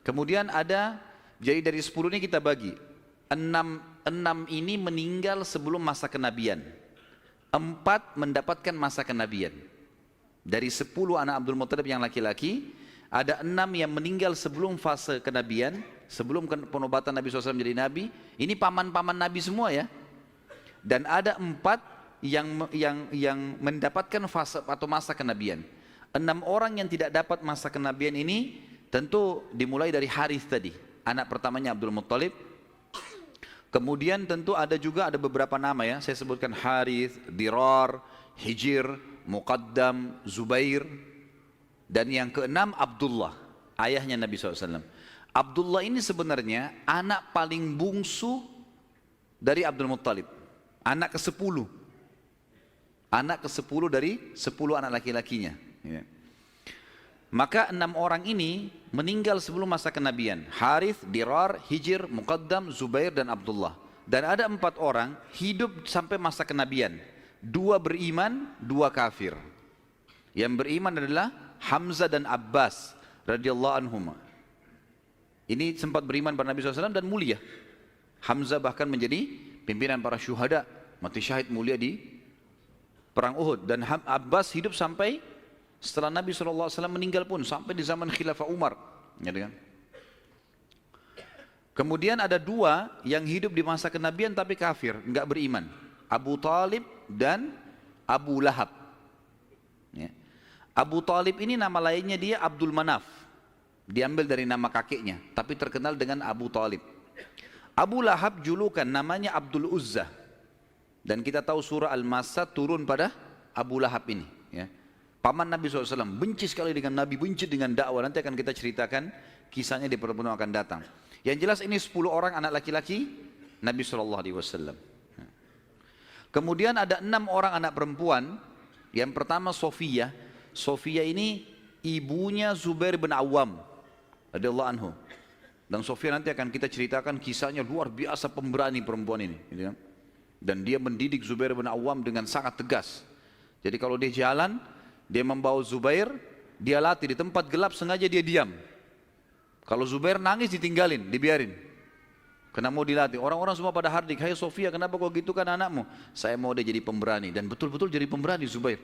Kemudian ada, jadi dari 10 ini kita bagi 6 ini meninggal sebelum masa kenabian, 4 mendapatkan masa kenabian. Dari 10 anak Abdul Muttalib yang laki-laki, ada 6 yang meninggal sebelum fase kenabian, sebelum penobatan Nabi SAW menjadi Nabi. Ini paman-paman Nabi semua ya. Dan ada 4 yang mendapatkan fase atau masa kenabian. 6 orang yang tidak dapat masa kenabian ini tentu dimulai dari Harith tadi, anak pertamanya Abdul Muttalib. Kemudian tentu ada beberapa nama ya, saya sebutkan Harith, Dirar, Hijir, Muqaddam, Zubair. Dan yang keenam Abdullah, ayahnya Nabi SAW. Abdullah ini sebenarnya anak paling bungsu dari Abdul Muttalib, anak ke-10. Anak ke-10 dari 10 anak laki-lakinya ya. Maka 6 orang ini meninggal sebelum masa kenabian. Harith, Dirar, Hijir, Muqaddam, Zubair dan Abdullah. Dan ada 4 orang hidup sampai masa kenabian. 2 beriman, 2 kafir. Yang beriman adalah Hamzah dan Abbas radhiyallahu anhuma. Ini sempat beriman pada Nabi SAW dan mulia. Hamzah bahkan menjadi pimpinan para syuhada, mati syahid mulia di perang Uhud. Dan Abbas hidup sampai setelah Nabi SAW meninggal pun, sampai di zaman Khilafah Umar. Ya, kan? Kemudian ada dua yang hidup di masa kenabian tapi kafir, enggak beriman. Abu Talib dan Abu Lahab. Ya. Abu Talib ini nama lainnya dia Abdul Manaf. Diambil dari nama kakeknya, tapi terkenal dengan Abu Talib. Abu Lahab julukan namanya Abdul Uzzah. Dan kita tahu surah Al-Masad turun pada Abu Lahab ini. Ya. Paman Nabi SAW, benci sekali dengan Nabi, benci dengan dakwah. Nanti akan kita ceritakan kisahnya di pertemuan akan datang. Yang jelas ini 10 orang anak laki-laki Nabi SAW. Kemudian ada 6 orang anak perempuan. Yang pertama Sofiyah. Sofiyah ini ibunya Zubair bin Awam radhiyallahu anhu. Dan Sofiyah nanti akan kita ceritakan kisahnya luar biasa, pemberani perempuan ini. Dan dia mendidik Zubair bin Awam dengan sangat tegas. Jadi kalau dia jalan, dia membawa Zubair, dia latih di tempat gelap, sengaja dia diam. Kalau Zubair nangis ditinggalin, dibiarin. Karena mau dilatih. Orang-orang semua pada hardik, hai Sofia, kenapa kau gitu kan anakmu? Saya mau dia jadi pemberani. Dan betul-betul jadi pemberani Zubair.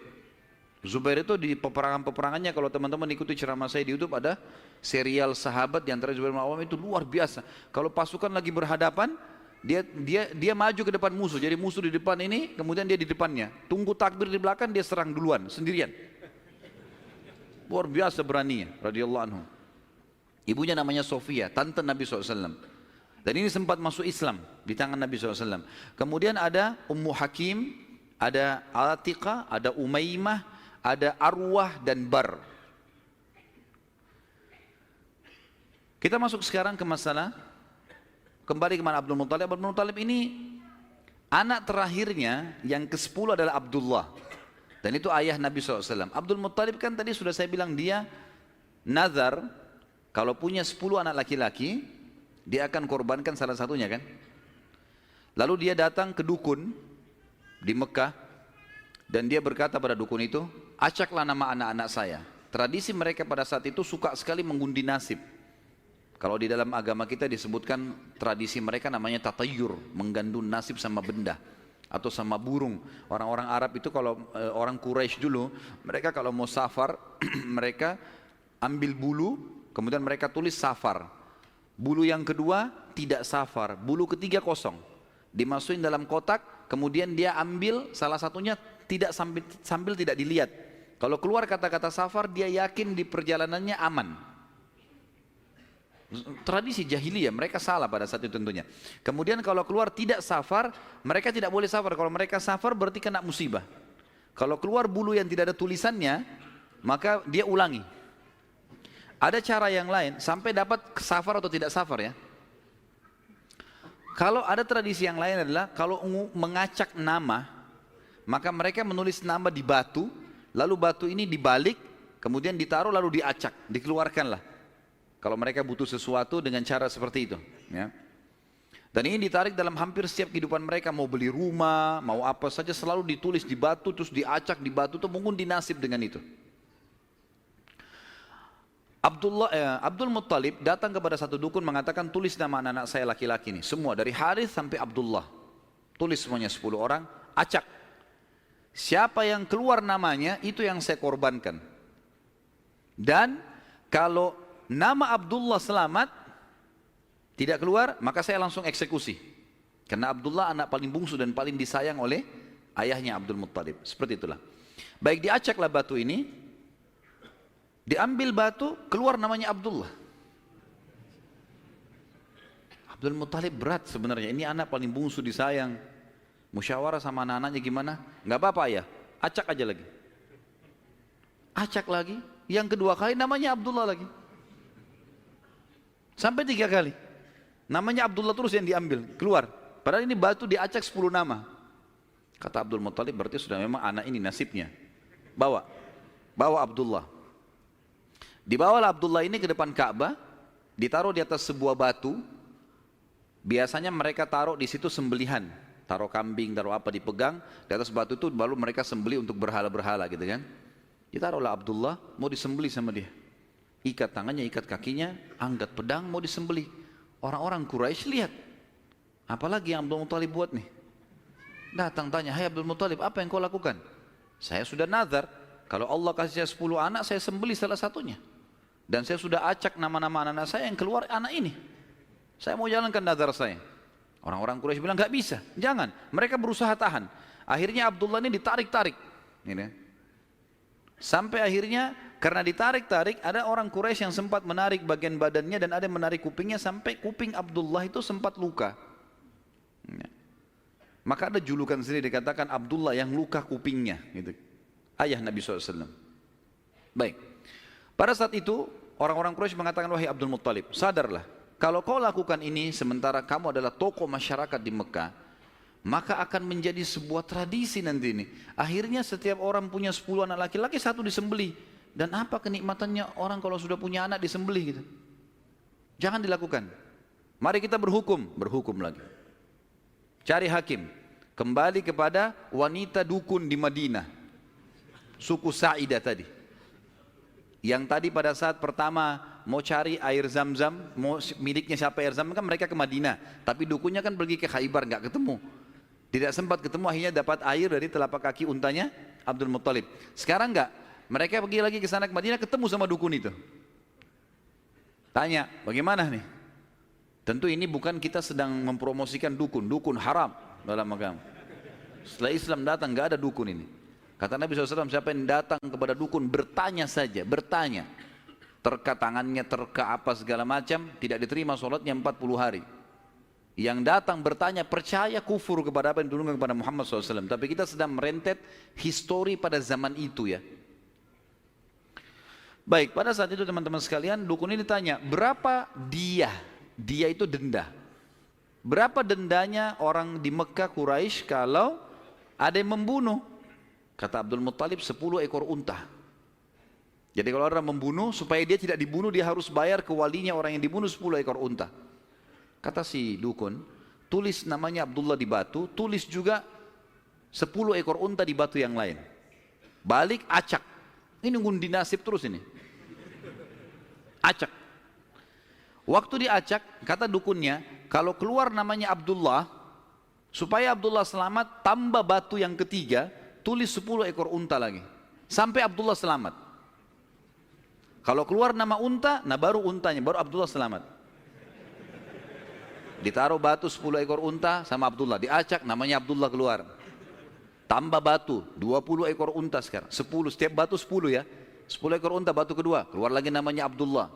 Zubair itu di peperangan-peperangannya, kalau teman-teman ikuti ceramah saya di YouTube, ada serial sahabat di antara Zubair bin Awam itu luar biasa. Kalau pasukan lagi berhadapan, dia maju ke depan musuh. Jadi musuh di depan ini, kemudian dia di depannya. Tunggu takbir di belakang, dia serang duluan, sendirian. Luar biasa beraninya, radhiyallahu anhu. Ibunya namanya Sofia, tante Nabi SAW. Dan ini sempat masuk Islam di tangan Nabi SAW. Kemudian ada Ummu Hakim, ada Atiqah, ada Umaymah, ada Arwah dan Bar. Kita masuk sekarang ke masalah, kembali ke mana Abdul Muttalib. Abdul Muttalib ini anak terakhirnya yang ke-10 adalah Abdullah. Dan itu ayah Nabi SAW. Abdul Muttalib kan tadi sudah saya bilang dia nazar, kalau punya 10 anak laki-laki, dia akan korbankan salah satunya kan. Lalu dia datang ke dukun di Mekah, dan dia berkata pada dukun itu, acaklah nama anak-anak saya. Tradisi mereka pada saat itu suka sekali mengundi nasib. Kalau di dalam agama kita disebutkan tradisi mereka namanya tatayur, menggandun nasib sama benda atau sama burung. Orang-orang Arab itu kalau orang Quraisy dulu, mereka kalau mau safar, mereka ambil bulu, kemudian mereka tulis safar. Bulu yang kedua tidak safar, bulu ketiga kosong. Dimasukin dalam kotak, kemudian dia ambil salah satunya tidak sambil tidak dilihat. Kalau keluar kata-kata safar, dia yakin di perjalanannya aman. Tradisi jahiliyah, mereka salah pada saat itu tentunya. Kemudian kalau keluar tidak safar, mereka tidak boleh safar. Kalau mereka safar berarti kena musibah. Kalau keluar bulu yang tidak ada tulisannya, maka dia ulangi. Ada cara yang lain sampai dapat safar atau tidak safar ya. Kalau ada tradisi yang lain adalah kalau mengacak nama, maka mereka menulis nama di batu, lalu batu ini dibalik, kemudian ditaruh lalu diacak, dikeluarkanlah. Kalau mereka butuh sesuatu dengan cara seperti itu. Ya. Dan ini ditarik dalam hampir setiap kehidupan mereka, mau beli rumah, mau apa saja selalu ditulis di batu, terus diacak di batu, itu mengundi nasib dengan itu. Abdul Muttalib datang kepada satu dukun mengatakan, tulis nama anak-anak saya laki-laki ini, semua dari Harith sampai Abdullah. Tulis semuanya 10 orang, acak. Siapa yang keluar namanya, itu yang saya korbankan. Dan kalau nama Abdullah selamat, tidak keluar, maka saya langsung eksekusi. Karena Abdullah anak paling bungsu dan paling disayang oleh ayahnya Abdul Muttalib. Seperti itulah. Baik, diacaklah batu ini, diambil batu, keluar namanya Abdullah. Abdul Muttalib berat sebenarnya, ini anak paling bungsu disayang. Musyawarah sama anak-anaknya gimana? Nggak apa-apa ya, acak aja lagi. Acak lagi, yang kedua kali namanya Abdullah lagi. Sampai 3 kali. Namanya Abdullah terus yang diambil, keluar. Padahal ini batu diacak 10 nama. Kata Abdul Muttalib, berarti sudah memang anak ini nasibnya. Bawa Abdullah. Dibawalah Abdullah ini ke depan Ka'bah, ditaruh di atas sebuah batu. Biasanya mereka taruh di situ sembelihan, taruh kambing, taruh apa, dipegang di atas batu itu, baru mereka sembelih untuk berhala-berhala gitu kan. Ditaruhlah Abdullah, mau disembelih sama dia. Ikat tangannya, ikat kakinya, angkat pedang, mau disembelih. Orang-orang Quraisy lihat, apalagi yang Abdul Muttalib buat nih. Datang tanya, hai Abdul Muttalib, apa yang kau lakukan? Saya sudah nazar, kalau Allah kasih saya 10 anak, saya sembelih salah satunya. Dan saya sudah acak nama-nama anak saya yang keluar anak ini. Saya mau jalankan nazar saya. Orang-orang Quraisy bilang, nggak bisa, jangan. Mereka berusaha tahan. Akhirnya Abdullah ini ditarik-tarik. Ini. Sampai akhirnya karena ditarik-tarik, ada orang Quraisy yang sempat menarik bagian badannya dan ada yang menarik kupingnya sampai kuping Abdullah itu sempat luka. Maka ada julukan sendiri dikatakan Abdullah yang luka kupingnya. Gitu. Ayah Nabi SAW. Baik. Pada saat itu orang-orang Quraisy mengatakan, wahai Abdul Muttalib, sadarlah. Kalau kau lakukan ini sementara kamu adalah tokoh masyarakat di Mekah, maka akan menjadi sebuah tradisi nanti ini. Akhirnya setiap orang punya 10 anak laki-laki, 1 disembelih. Dan apa kenikmatannya orang kalau sudah punya anak disembelih gitu? Jangan dilakukan. Mari kita berhukum lagi. Cari hakim. Kembali kepada wanita dukun di Madinah. Suku Sa'idah tadi. Yang tadi pada saat pertama mau cari air zam-zam, mau miliknya siapa air zam-zam, kan mereka ke Madinah. Tapi dukunnya kan pergi ke Khaybar, nggak ketemu. Tidak sempat ketemu, akhirnya dapat air dari telapak kaki untanya Abdul Muttalib. Sekarang nggak, mereka pergi lagi ke sana ke Madinah, ketemu sama dukun itu. Tanya, bagaimana nih? Tentu ini bukan kita sedang mempromosikan dukun, dukun haram dalam agama. Setelah Islam datang nggak ada dukun ini. Kata Nabi SAW, siapa yang datang kepada dukun bertanya saja, bertanya. Terka tangannya, terka apa segala macam, tidak diterima sholatnya 40 hari. Yang datang bertanya, percaya kufur kepada apa yang diturunkan kepada Muhammad SAW. Tapi kita sedang merentet histori pada zaman itu ya. Baik, pada saat itu teman-teman sekalian, dukun ini ditanya, berapa dia? Dia itu denda. Berapa dendanya orang di Mekah Quraisy kalau ada yang membunuh? Kata Abdul Muttalib, 10 ekor unta. Jadi kalau orang membunuh, supaya dia tidak dibunuh, dia harus bayar ke walinya orang yang dibunuh 10 ekor unta. Kata si dukun, tulis namanya Abdullah di batu, tulis juga 10 ekor unta di batu yang lain. Balik, acak. Ini ngundi nasib terus ini. Acak. Waktu diacak, kata dukunnya, kalau keluar namanya Abdullah, supaya Abdullah selamat, tambah batu yang ketiga, tulis 10 ekor unta lagi. Sampai Abdullah selamat. Kalau keluar nama unta, nah baru untanya, baru Abdullah selamat. Ditaruh batu 10 ekor unta sama Abdullah, diacak namanya Abdullah keluar. Tambah batu, 20 ekor unta sekarang, 10, setiap batu 10 ya. 10 ekor unta, batu kedua, keluar lagi namanya Abdullah.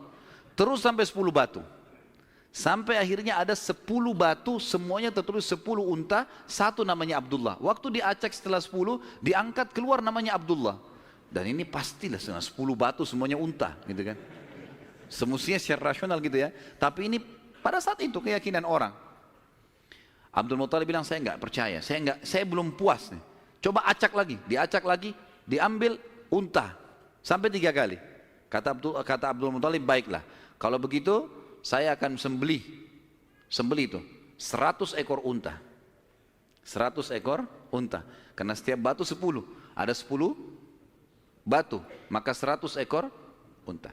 Terus sampai 10 batu. Sampai akhirnya ada 10 batu, semuanya tertulis 10 unta, satu namanya Abdullah. Waktu diacak setelah 10, diangkat keluar namanya Abdullah. Dan ini pastilah 10 batu semuanya unta, gitu kan. Semestinya secara rasional gitu ya. Tapi ini pada saat itu keyakinan orang. Abdul Muttalib bilang, saya nggak percaya, saya belum puas nih. Coba acak lagi, diacak lagi, diambil unta sampai 3 kali. Kata Abdul Muttalib, baiklah. Kalau begitu saya akan sembelih itu 100 ekor unta. 100 ekor unta. Karena setiap batu 10, ada 10 batu, maka 100 ekor unta.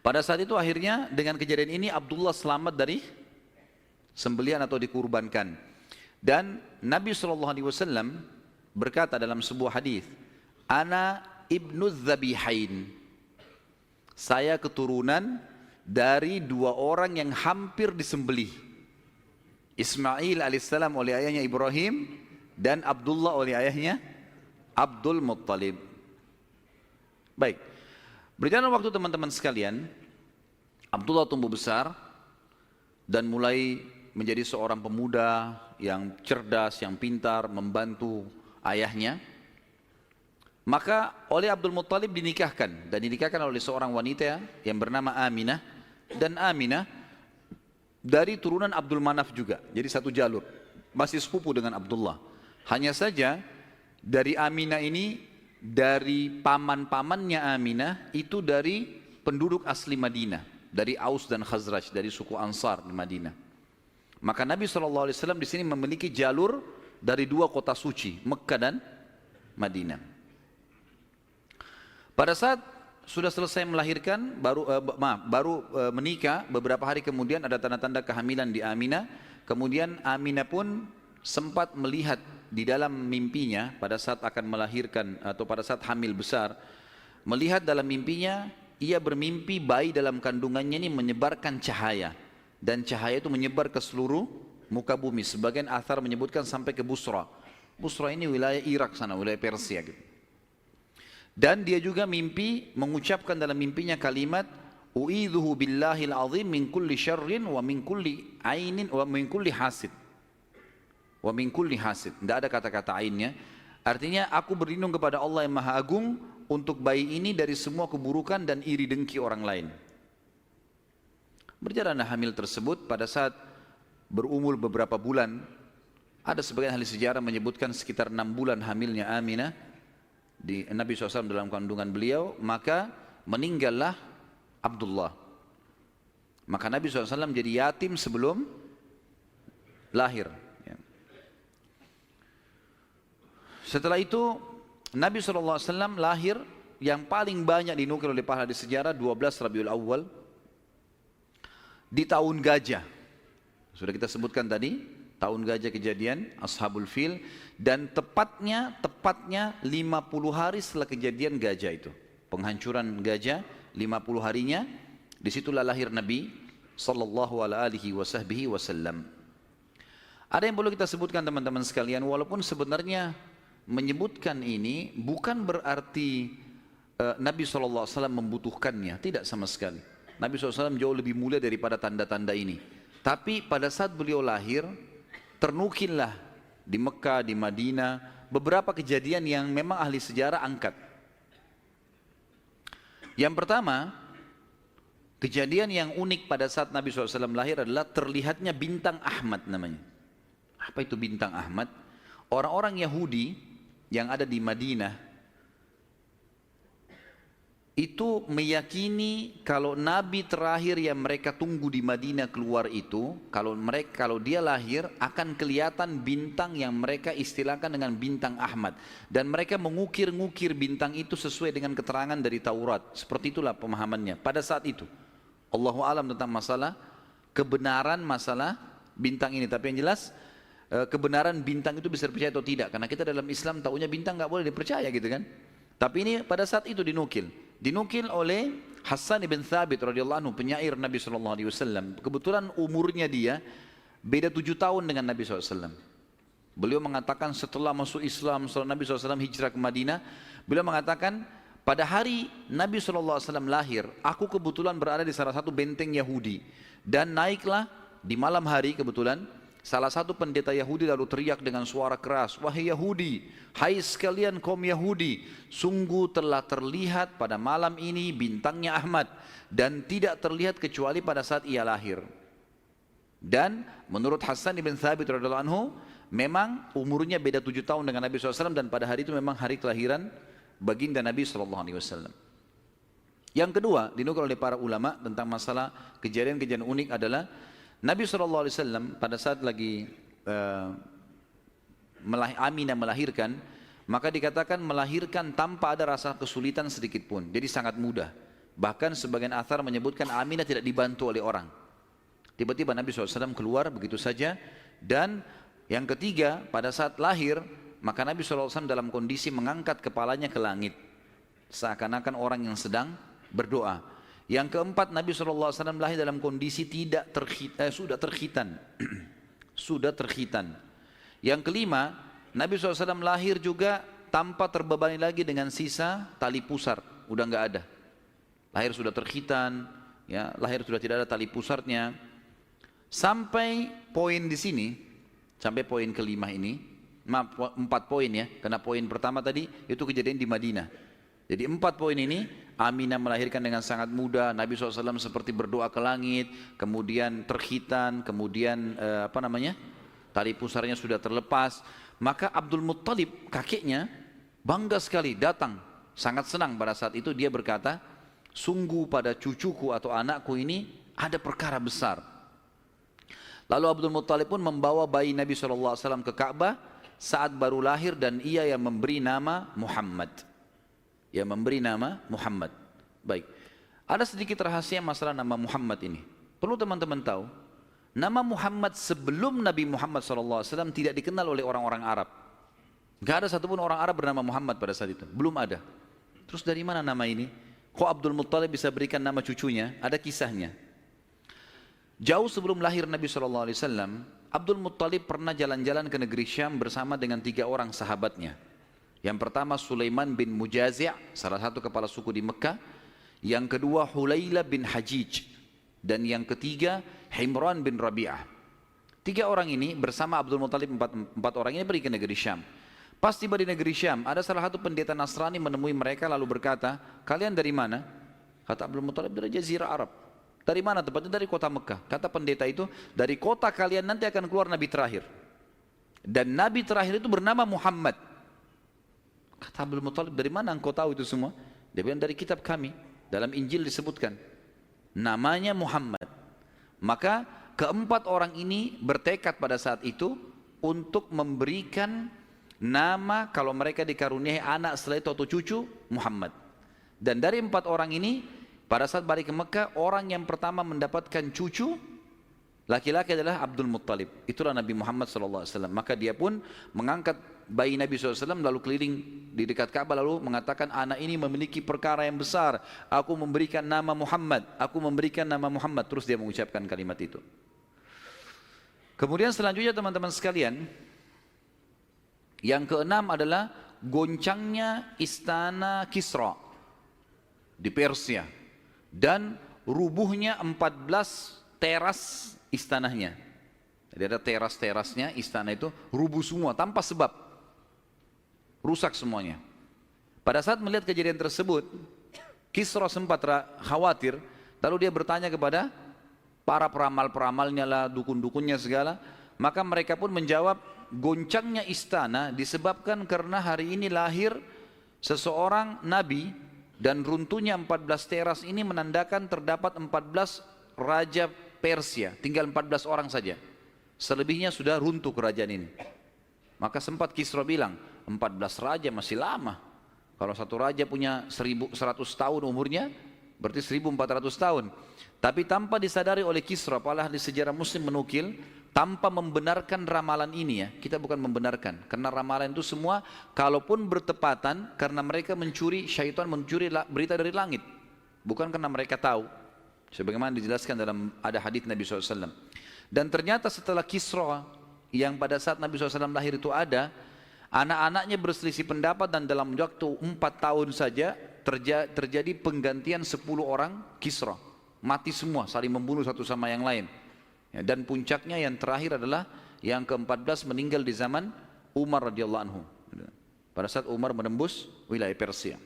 Pada saat itu akhirnya dengan kejadian ini Abdullah selamat dari sembelihan atau dikurbankan. Dan Nabi SAW berkata dalam sebuah hadis, Ana ibnu Zabihain. Saya keturunan dari 2 orang yang hampir disembelih. Ismail alaihissalam oleh ayahnya Ibrahim dan Abdullah oleh ayahnya Abdul Muttalib. Baik, berjalan waktu teman-teman sekalian, Abdullah tumbuh besar dan mulai menjadi seorang pemuda yang cerdas, yang pintar, membantu ayahnya. Maka oleh Abdul Muttalib dinikahkan, dan dinikahkan oleh seorang wanita yang bernama Aminah. Dan Aminah dari turunan Abdul Manaf juga, jadi satu jalur, masih sepupu dengan Abdullah. Hanya saja dari Aminah ini, dari paman-pamannya Aminah itu dari penduduk asli Madinah, dari Aus dan Khazraj, dari suku Ansar di Madinah. Maka Nabi SAW di sini memiliki jalur dari 2 kota suci, Mekkah dan Madinah. Pada saat sudah selesai melahirkan, baru menikah, beberapa hari kemudian ada tanda-tanda kehamilan di Aminah. Kemudian Aminah pun sempat melihat di dalam mimpinya pada saat akan melahirkan atau pada saat hamil besar, melihat dalam mimpinya ia bermimpi bayi dalam kandungannya ini menyebarkan cahaya, dan cahaya itu menyebar ke seluruh muka bumi. Sebagian athar menyebutkan sampai ke Busra. Busra ini wilayah Irak sana, wilayah Persia gitu. Dan dia juga mimpi mengucapkan dalam mimpinya kalimat u'idzuhu billahil azim min kulli syarrin wa min kulli ainin wa min kulli hasid. Wa min kulli hasid. Tidak ada kata-kata ainnya. Artinya aku berlindung kepada Allah yang Maha Agung untuk bayi ini dari semua keburukan dan iri dengki orang lain. Berjalanlah hamil tersebut. Pada saat berumur beberapa bulan, ada sebagian ahli sejarah menyebutkan sekitar 6 bulan hamilnya Aminah di Nabi SAW dalam kandungan beliau, maka meninggallah Abdullah. Maka Nabi SAW jadi yatim sebelum lahir. Setelah itu Nabi SAW lahir, yang paling banyak dinukil oleh para ahli sejarah 12 Rabiul Awal di tahun gajah. Sudah kita sebutkan tadi, tahun gajah kejadian Ashabul Fil, dan tepatnya 50 hari setelah kejadian gajah itu, penghancuran gajah, 50 harinya disitulah lahir Nabi sallallahu alaihi wasallam. Ada yang perlu kita sebutkan teman-teman sekalian, walaupun sebenarnya menyebutkan ini bukan berarti Nabi SAW membutuhkannya, tidak sama sekali. Nabi SAW jauh lebih mulia daripada tanda-tanda ini. Tapi pada saat beliau lahir, ternukillah di Mekah, di Madinah, beberapa kejadian yang memang ahli sejarah angkat. Yang pertama, kejadian yang unik pada saat Nabi SAW lahir adalah terlihatnya bintang Ahmad namanya. Apa itu bintang Ahmad? Orang-orang Yahudi yang ada di Madinah itu meyakini kalau Nabi terakhir yang mereka tunggu di Madinah keluar itu, kalau dia lahir akan kelihatan bintang yang mereka istilahkan dengan bintang Ahmad, dan mereka mengukir-ngukir bintang itu sesuai dengan keterangan dari Taurat. Seperti itulah pemahamannya pada saat itu. Allahu alam tentang masalah kebenaran masalah bintang ini, tapi yang jelas kebenaran bintang itu bisa dipercaya atau tidak, karena kita dalam Islam taunya bintang nggak boleh dipercaya gitu kan. Tapi ini pada saat itu dinukil oleh Hassan ibn Thabit radhiyallahu anhu, penyair Nabi SAW. Kebetulan umurnya dia beda 7 tahun dengan Nabi SAW. Beliau mengatakan setelah masuk Islam, setelah Nabi SAW hijrah ke Madinah, beliau mengatakan pada hari Nabi SAW lahir, aku kebetulan berada di salah satu benteng Yahudi, dan naiklah di malam hari kebetulan salah satu pendeta Yahudi lalu teriak dengan suara keras, wahai Yahudi, hai sekalian kaum Yahudi, sungguh telah terlihat pada malam ini bintangnya Ahmad, dan tidak terlihat kecuali pada saat ia lahir. Dan menurut Hassan ibn Thabit radhiyallahu anhu, memang umurnya beda 7 tahun dengan Nabi SAW, dan pada hari itu memang hari kelahiran baginda Nabi SAW. Yang kedua dinukil oleh para ulama tentang masalah kejadian-kejadian unik adalah Nabi SAW pada saat lagi Aminah melahirkan, maka dikatakan melahirkan tanpa ada rasa kesulitan sedikit pun, jadi sangat mudah. Bahkan sebagian athar menyebutkan Aminah tidak dibantu oleh orang. Tiba-tiba Nabi SAW keluar begitu saja. Dan yang ketiga, pada saat lahir, maka Nabi SAW dalam kondisi mengangkat kepalanya ke langit, seakan-akan orang yang sedang berdoa. Yang keempat, Nabi SAW lahir dalam kondisi sudah terkhitan. Sudah terkhitan. Yang kelima, Nabi SAW lahir juga tanpa terbebani lagi dengan sisa tali pusar. Udah nggak ada. Lahir sudah terkhitan, ya, lahir sudah tidak ada tali pusarnya. Sampai poin di sini, sampai poin kelima ini, 4 poin ya, karena poin pertama tadi itu kejadian di Madinah. Jadi 4 poin ini, Aminah melahirkan dengan sangat mudah, Nabi SAW seperti berdoa ke langit, kemudian terkhitan, kemudian tali pusarnya sudah terlepas. Maka Abdul Muttalib, kakeknya, bangga sekali datang, sangat senang pada saat itu. Dia berkata, sungguh pada cucuku atau anakku ini ada perkara besar. Lalu Abdul Muttalib pun membawa bayi Nabi SAW ke Ka'bah saat baru lahir, dan ia yang memberi nama Muhammad. yang memberi nama Muhammad. Baik, ada sedikit rahasia masalah nama Muhammad ini. Perlu teman-teman tahu, nama Muhammad sebelum Nabi Muhammad SAW tidak dikenal oleh orang-orang Arab. Gak ada satupun orang Arab bernama Muhammad pada saat itu, belum ada. Terus dari mana nama ini? Kok Abdul Muttalib bisa berikan nama cucunya? Ada kisahnya. Jauh sebelum lahir Nabi SAW, Abdul Muttalib pernah jalan-jalan ke negeri Syam bersama dengan 3 orang sahabatnya. Yang pertama Sulaiman bin Mujazi', salah satu kepala suku di Mekah. Yang kedua Hulayla bin Hajij. Dan yang ketiga Himran bin Rabi'ah. 3 orang ini bersama Abdul Muttalib, 4 orang ini pergi ke negeri Syam. Pas tiba di negeri Syam, ada salah satu pendeta Nasrani menemui mereka lalu berkata, kalian dari mana? Kata Abdul Muttalib, dari Jazirah Arab. Dari mana tempatnya? Dari kota Mekah. Kata pendeta itu, dari kota kalian nanti akan keluar Nabi terakhir. Dan Nabi terakhir itu bernama Muhammad. Kata Abdul Muttalib, dari mana engkau tahu itu semua? Dia bilang, dari kitab kami. Dalam Injil disebutkan. Namanya Muhammad. Maka keempat orang ini bertekad pada saat itu untuk memberikan nama kalau mereka dikaruniai anak setelah itu atau cucu, Muhammad. Dan dari 4 orang ini, pada saat balik ke Mekah, orang yang pertama mendapatkan cucu laki-laki adalah Abdul Muttalib. Itulah Nabi Muhammad SAW. Maka dia pun mengangkat bayi Nabi SAW lalu keliling di dekat Ka'bah lalu mengatakan, anak ini memiliki perkara yang besar. Aku memberikan nama Muhammad. Aku memberikan nama Muhammad. Terus dia mengucapkan kalimat itu. Kemudian selanjutnya teman-teman sekalian, yang keenam adalah goncangnya istana Kisra di Persia. Dan rubuhnya 14 teras istananya. Jadi ada teras-terasnya istana itu rubuh semua tanpa sebab. Rusak semuanya. Pada saat melihat kejadian tersebut, Kisra sempat khawatir. Lalu dia bertanya kepada para peramal-peramalnya lah, dukun-dukunnya segala. Maka mereka pun menjawab, goncangnya istana disebabkan karena hari ini lahir seseorang nabi. Dan runtuhnya 14 teras ini menandakan terdapat 14 raja Persia. Tinggal 14 orang saja. Selebihnya sudah runtuh kerajaan ini. Maka sempat Kisra bilang, 14 raja masih lama. Kalau satu raja punya 1100 tahun umurnya, berarti 1400 tahun. Tapi tanpa disadari oleh Kisra, para ahli sejarah muslim menukil, tanpa membenarkan ramalan ini ya, kita bukan membenarkan. Karena ramalan itu semua, kalaupun bertepatan, karena mereka mencuri, syaitan mencuri berita dari langit. Bukan karena mereka tahu. Sebagaimana dijelaskan dalam ada hadits Nabi SAW. Dan ternyata setelah Kisra, yang pada saat Nabi SAW lahir itu ada, anak-anaknya berselisih pendapat dan dalam waktu 4 tahun saja, terjadi penggantian 10 orang Kisra. Mati semua, saling membunuh satu sama yang lain. Ya, dan puncaknya yang terakhir adalah yang ke-14 meninggal di zaman Umar radhiyallahu anhu. Pada saat Umar menembus wilayah Persia.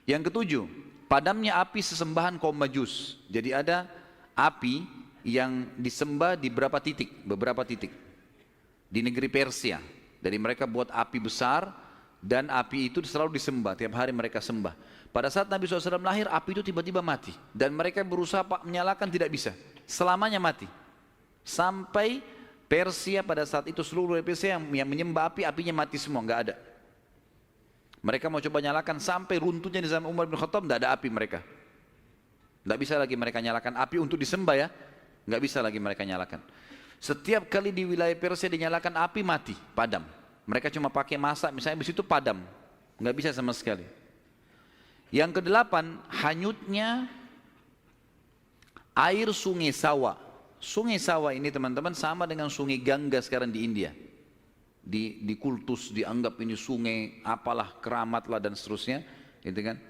Yang ketujuh, padamnya api sesembahan kaum Majus. Jadi ada api yang disembah di beberapa titik di negeri Persia. Jadi mereka buat api besar dan api itu selalu disembah, tiap hari mereka sembah. Pada saat Nabi SAW lahir, api itu tiba-tiba mati. Dan mereka berusaha menyalakan, tidak bisa. Selamanya mati. Sampai Persia pada saat itu seluruh Persia yang menyembah api, apinya mati semua, nggak ada. Mereka mau coba nyalakan sampai runtuhnya di zaman Umar bin Khattab, nggak ada api mereka. Nggak bisa lagi mereka nyalakan api untuk disembah ya. Nggak bisa lagi mereka nyalakan. Setiap kali di wilayah Persia dinyalakan api, mati, padam. Mereka cuma pakai masak, misalnya di situ padam. Nggak bisa sama sekali. Yang kedelapan, hanyutnya air sungai Sawa. Sungai Sawa ini teman-teman sama dengan sungai Gangga sekarang di India. Di kultus dianggap ini sungai apalah, keramat lah dan seterusnya, gitu kan.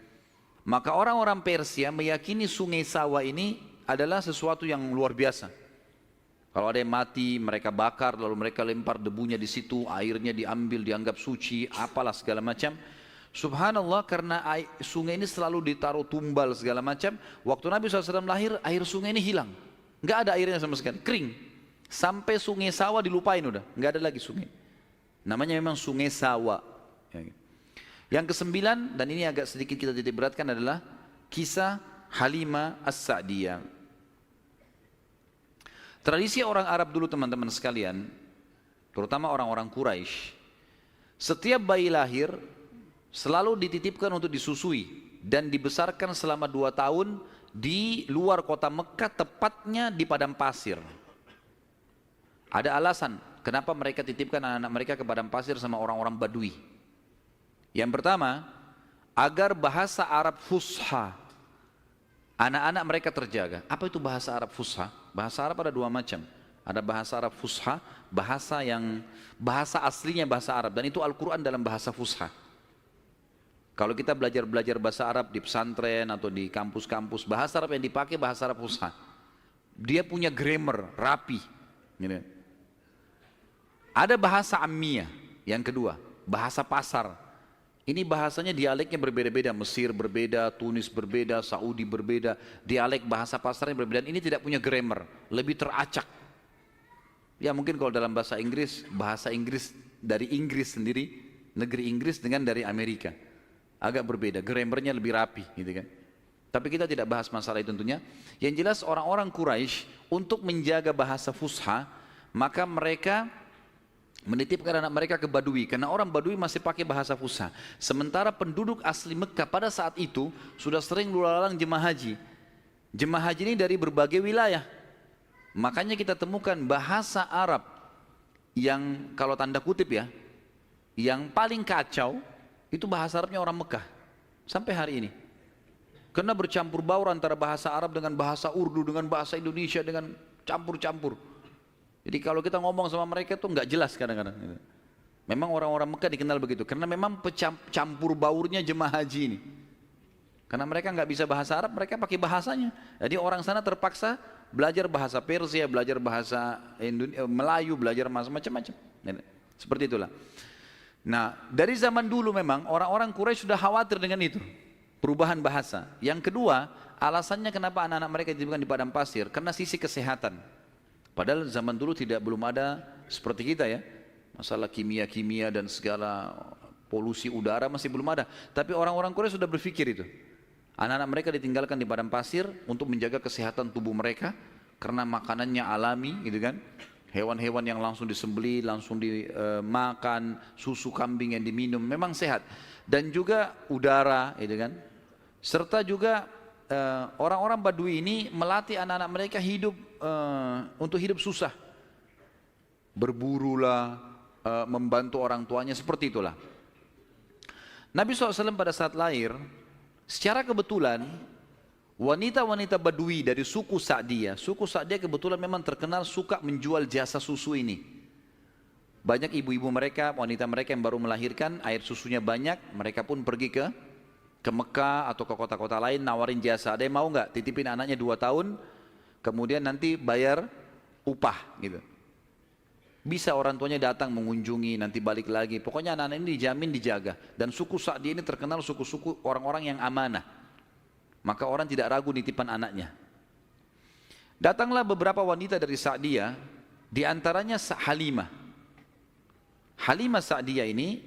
Maka orang-orang Persia meyakini sungai Sawa ini adalah sesuatu yang luar biasa. Kalau ada yang mati, mereka bakar, lalu mereka lempar debunya di situ, airnya diambil, dianggap suci, apalah segala macam. Subhanallah, karena sungai ini selalu ditaruh tumbal segala macam. Waktu Nabi SAW lahir, air sungai ini hilang. Nggak ada airnya sama sekali, kering. Sampai sungai Sawa dilupain udah, nggak ada lagi sungai. Namanya memang sungai Sawa. Yang ke-9, dan ini agak sedikit kita titik beratkan adalah kisah Halimah As-Sa'diyah. Tradisi orang Arab dulu teman-teman sekalian, terutama orang-orang Quraisy, setiap bayi lahir, selalu dititipkan untuk disusui dan dibesarkan selama 2 tahun di luar kota Mekah, tepatnya di padang pasir. Ada alasan kenapa mereka titipkan anak-anak mereka ke padang pasir sama orang-orang Badui. Yang pertama, agar bahasa Arab fusha anak-anak mereka terjaga. Apa itu bahasa Arab fusha? Bahasa Arab ada 2 macam. Ada bahasa Arab fusha, bahasa aslinya bahasa Arab, dan itu Al-Quran dalam bahasa fusha. Kalau kita belajar bahasa Arab di pesantren atau di kampus-kampus, bahasa Arab yang dipakai bahasa Arab fusha. Dia punya grammar rapi. Gitu. Ada bahasa ammiyah, yang kedua, bahasa pasar. Ini bahasanya dialeknya berbeda-beda, Mesir berbeda, Tunis berbeda, Saudi berbeda, dialek bahasa pasarnya berbeda. Ini tidak punya grammar, lebih teracak. Ya mungkin kalau dalam bahasa Inggris dari Inggris sendiri, negeri Inggris dengan dari Amerika, agak berbeda, grammarnya lebih rapi gitu kan. Tapi kita tidak bahas masalah itu tentunya. Yang jelas orang-orang Quraisy untuk menjaga bahasa fusha, maka mereka menitipkan anak mereka ke Badui, karena orang Badui masih pakai bahasa fusha. Sementara penduduk asli Mekah pada saat itu sudah sering lalu-lalang jemaah haji. Jemaah haji ini dari berbagai wilayah. Makanya kita temukan bahasa Arab yang kalau tanda kutip ya, yang paling kacau itu bahasa Arabnya orang Mekah sampai hari ini. Karena bercampur baur antara bahasa Arab dengan bahasa Urdu dengan bahasa Indonesia, dengan campur-campur. Jadi kalau kita ngomong sama mereka itu nggak jelas kadang-kadang. Memang orang-orang Mekah dikenal begitu, karena memang campur baurnya jemaah haji ini. Karena mereka nggak bisa bahasa Arab, mereka pakai bahasanya. Jadi orang sana terpaksa belajar bahasa Persia, belajar bahasa Melayu, belajar macam-macam. Seperti itulah. Nah, dari zaman dulu memang orang-orang Quraisy sudah khawatir dengan itu, perubahan bahasa. Yang kedua, alasannya kenapa anak-anak mereka dititipkan di padang pasir, karena sisi kesehatan. Padahal zaman dulu belum ada seperti kita ya, masalah kimia-kimia dan segala polusi udara masih belum ada. Tapi orang-orang Quraisy sudah berpikir itu. Anak-anak mereka ditinggalkan di padang pasir untuk menjaga kesehatan tubuh mereka, karena makanannya alami gitu kan. Hewan-hewan yang langsung disembelih, langsung dimakan, susu kambing yang diminum, memang sehat. Dan juga udara gitu kan. Serta juga orang-orang Badui ini melatih anak-anak mereka hidup untuk hidup susah. Berburulah, membantu orang tuanya, seperti itulah. Nabi SAW pada saat lahir, secara kebetulan wanita-wanita Badui dari suku Sa'diyah kebetulan memang terkenal suka menjual jasa susu ini. Banyak ibu-ibu mereka, wanita mereka yang baru melahirkan, air susunya banyak, mereka pun pergi ke Mekah atau ke kota-kota lain nawarin jasa. Ada yang mau nggak titipin anaknya 2 tahun, kemudian nanti bayar upah gitu. Bisa orang tuanya datang mengunjungi, nanti balik lagi. Pokoknya anak-anak ini dijamin dijaga. Dan suku Sa'di ini terkenal suku-suku orang-orang yang amanah. Maka orang tidak ragu nitipan anaknya. Datanglah beberapa wanita dari Sa'diyah, di antaranya Halimah. Halimah Sa'diyah ini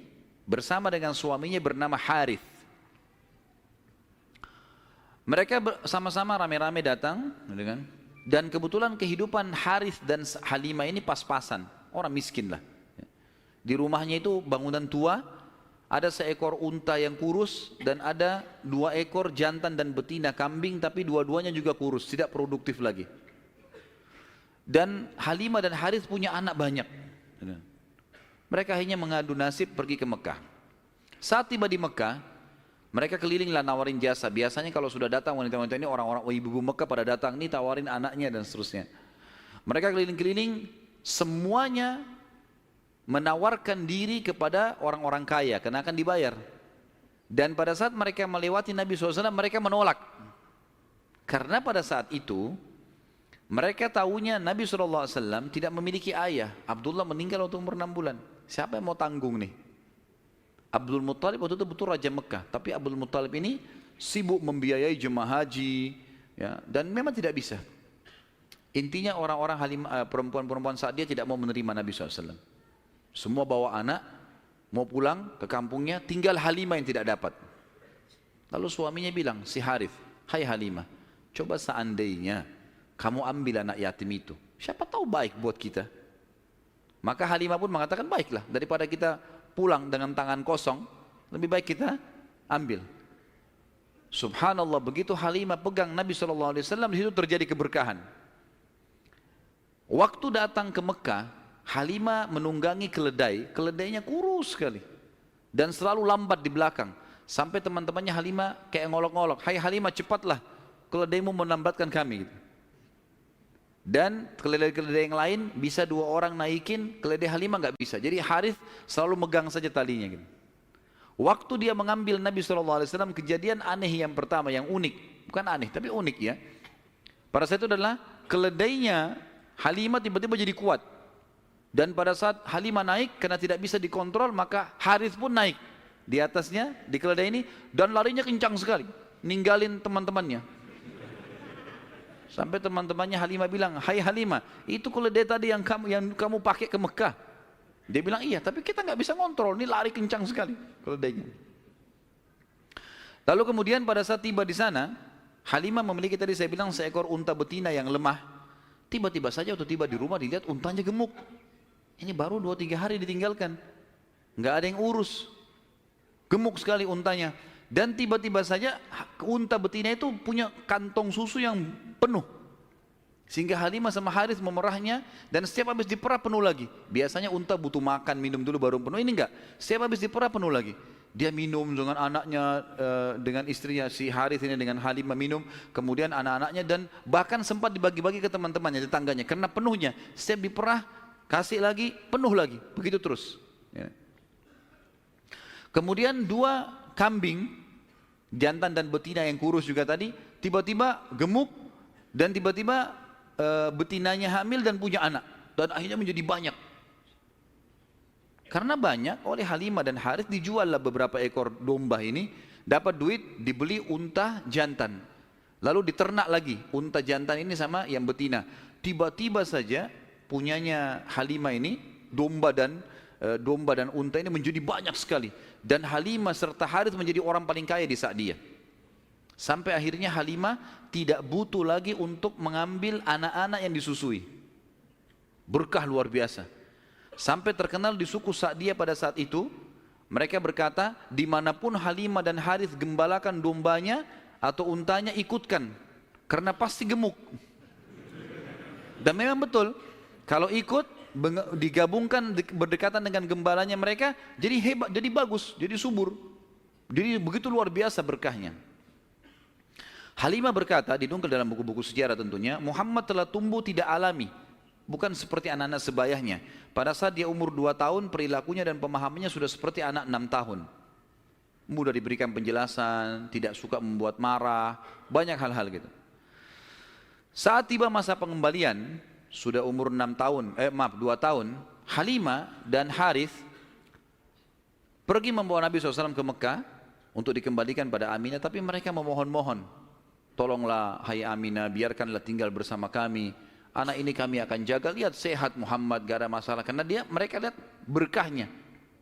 bersama dengan suaminya bernama Harith. Mereka sama-sama rame-rame datang, dan kebetulan kehidupan Harith dan Halimah ini pas-pasan. Orang miskin lah. Di rumahnya itu bangunan tua, ada seekor unta yang kurus dan ada 2 ekor jantan dan betina kambing, tapi dua-duanya juga kurus, tidak produktif lagi. Dan Halimah dan Harith punya anak banyak. Mereka akhirnya mengadu nasib pergi ke Mekah. Saat tiba di Mekah, mereka kelilinglah nawarin jasa. Biasanya kalau sudah datang wanita-wanita ini, orang-orang ibu-ibu Mekah pada datang, nih tawarin anaknya dan seterusnya. Mereka keliling-keliling, semuanya menawarkan diri kepada orang-orang kaya karena akan dibayar. Dan pada saat mereka melewati Nabi SAW, mereka menolak. Karena pada saat itu mereka tahunya Nabi SAW tidak memiliki ayah. Abdullah meninggal waktu umur 6 bulan. Siapa yang mau tanggung nih? Abdul Muttalib waktu itu betul Raja Mekah, tapi Abdul Muttalib ini sibuk membiayai jemaah haji ya, dan memang tidak bisa. Intinya orang-orang perempuan-perempuan saat dia tidak mau menerima Nabi SAW. Semua bawa anak, mau pulang ke kampungnya, tinggal Halimah yang tidak dapat. Lalu suaminya bilang, si Harith, hai Halimah, coba seandainya kamu ambil anak yatim itu, siapa tahu baik buat kita. Maka Halimah pun mengatakan, baiklah, daripada kita pulang dengan tangan kosong, lebih baik kita ambil. Subhanallah, begitu Halimah pegang Nabi SAW, di situ terjadi keberkahan. Waktu datang ke Mekah, Halimah menunggangi keledai, keledainya kurus sekali dan selalu lambat di belakang. Sampai teman-temannya Halimah kayak ngolok-ngolok, "Hai Halimah, cepatlah, keledaimu melambatkan kami." Dan keledai-keledai yang lain bisa 2 orang naikin, keledai Halimah nggak bisa. Jadi Harith selalu megang saja talinya gitu. Waktu dia mengambil Nabi SAW, kejadian aneh yang pertama, yang unik. Bukan aneh, tapi unik ya. Pada saat itu adalah keledainya Halimah tiba-tiba jadi kuat. Dan pada saat Halimah naik, karena tidak bisa dikontrol, maka Harith pun naik di atasnya, di keledai ini, dan larinya kencang sekali, ninggalin teman-temannya. Sampai teman-temannya Halimah bilang, "Hai Halimah, itu keledai tadi yang kamu pakai ke Mekah." Dia bilang, "Iya, tapi kita nggak bisa ngontrol, ini lari kencang sekali keledainya." Lalu kemudian pada saat tiba di sana, Halimah memiliki tadi saya bilang seekor unta betina yang lemah. Tiba-tiba saja waktu tiba di rumah dilihat untanya gemuk. Ini baru 2-3 hari ditinggalkan, nggak ada yang urus, gemuk sekali untanya. Dan tiba-tiba saja unta betina itu punya kantong susu yang penuh. Sehingga Halimah sama Harith memerahnya, dan setiap habis diperah penuh lagi. Biasanya unta butuh makan, minum dulu baru penuh, ini enggak. Setiap habis diperah penuh lagi. Dia minum dengan anaknya, dengan istrinya, si Harith ini dengan Halimah minum, kemudian anak-anaknya, dan bahkan sempat dibagi-bagi ke teman-temannya, tetangganya. Karena penuhnya, setiap diperah, kasih lagi, penuh lagi. Begitu terus. Ya. Kemudian 2 kambing, jantan dan betina yang kurus juga tadi, tiba-tiba gemuk, dan tiba-tiba betinanya hamil dan punya anak, dan akhirnya menjadi banyak. Karena banyak, oleh Halimah dan Harith dijuallah beberapa ekor domba ini, dapat duit, dibeli unta jantan, lalu diternak lagi unta jantan ini sama yang betina. Tiba-tiba saja punyanya Halimah ini domba dan unta ini menjadi banyak sekali, dan Halimah serta Harith menjadi orang paling kaya di saat dia. Sampai akhirnya Halimah tidak butuh lagi untuk mengambil anak-anak yang disusui. Berkah luar biasa. Sampai terkenal di suku Sa'diyah pada saat itu, mereka berkata, dimanapun Halimah dan Harith gembalakan dombanya atau untanya, ikutkan, karena pasti gemuk. Dan memang betul, kalau ikut digabungkan berdekatan dengan gembalanya mereka, jadi hebat, jadi bagus, jadi subur. Jadi begitu luar biasa berkahnya. Halimah berkata, dinukil dalam buku-buku sejarah tentunya, Muhammad telah tumbuh tidak alami, bukan seperti anak-anak sebayahnya. Pada saat dia umur 2 tahun, perilakunya dan pemahamannya sudah seperti anak 6 tahun. Mudah diberikan penjelasan, tidak suka membuat marah, banyak hal-hal gitu. Saat tiba masa pengembalian, sudah umur 2 tahun, Halimah dan Harith pergi membawa Nabi SAW ke Mekah untuk dikembalikan pada Aminah, tapi mereka memohon-mohon, "Tolonglah hai Aminah, biarkanlah tinggal bersama kami. Anak ini kami akan jaga, lihat sehat Muhammad, gak ada masalah." Karena mereka lihat berkahnya.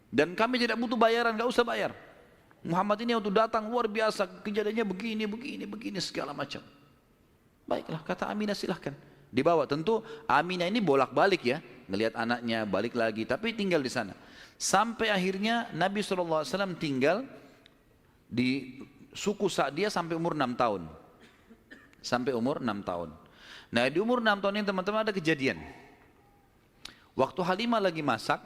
Dan kami tidak butuh bayaran, gak usah bayar. Muhammad ini waktu datang luar biasa, kejadiannya begini, segala macam. Baiklah, kata Aminah, silahkan. Dibawa, tentu Aminah ini bolak-balik ya, ngelihat anaknya, balik lagi, tapi tinggal di sana. Sampai akhirnya Nabi SAW tinggal di suku Sa'diyah sampai umur 6 tahun. Sampai umur 6 tahun. Nah, di umur 6 tahun ini teman-teman ada kejadian. Waktu Halimah lagi masak,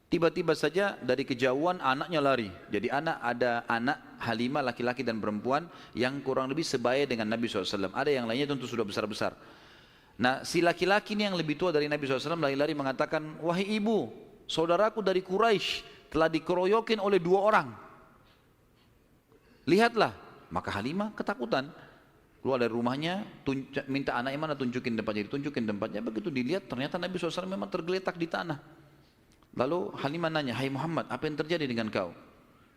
tiba-tiba saja dari kejauhan anaknya lari. Jadi ada anak Halimah laki-laki dan perempuan yang kurang lebih sebaya dengan Nabi SAW. Ada yang lainnya tentu sudah besar-besar. Nah, si laki-laki ini yang lebih tua dari Nabi SAW lari-lari mengatakan, "Wahai ibu, saudaraku dari Quraisy telah dikeroyokin oleh 2 orang. Lihatlah." Maka Halimah ketakutan, keluar dari rumahnya, minta anaknya mana, tunjukin tempatnya. Begitu dilihat, ternyata Nabi SAW memang tergeletak di tanah. Lalu Halimah nanya, "Hai Muhammad, apa yang terjadi dengan kau?"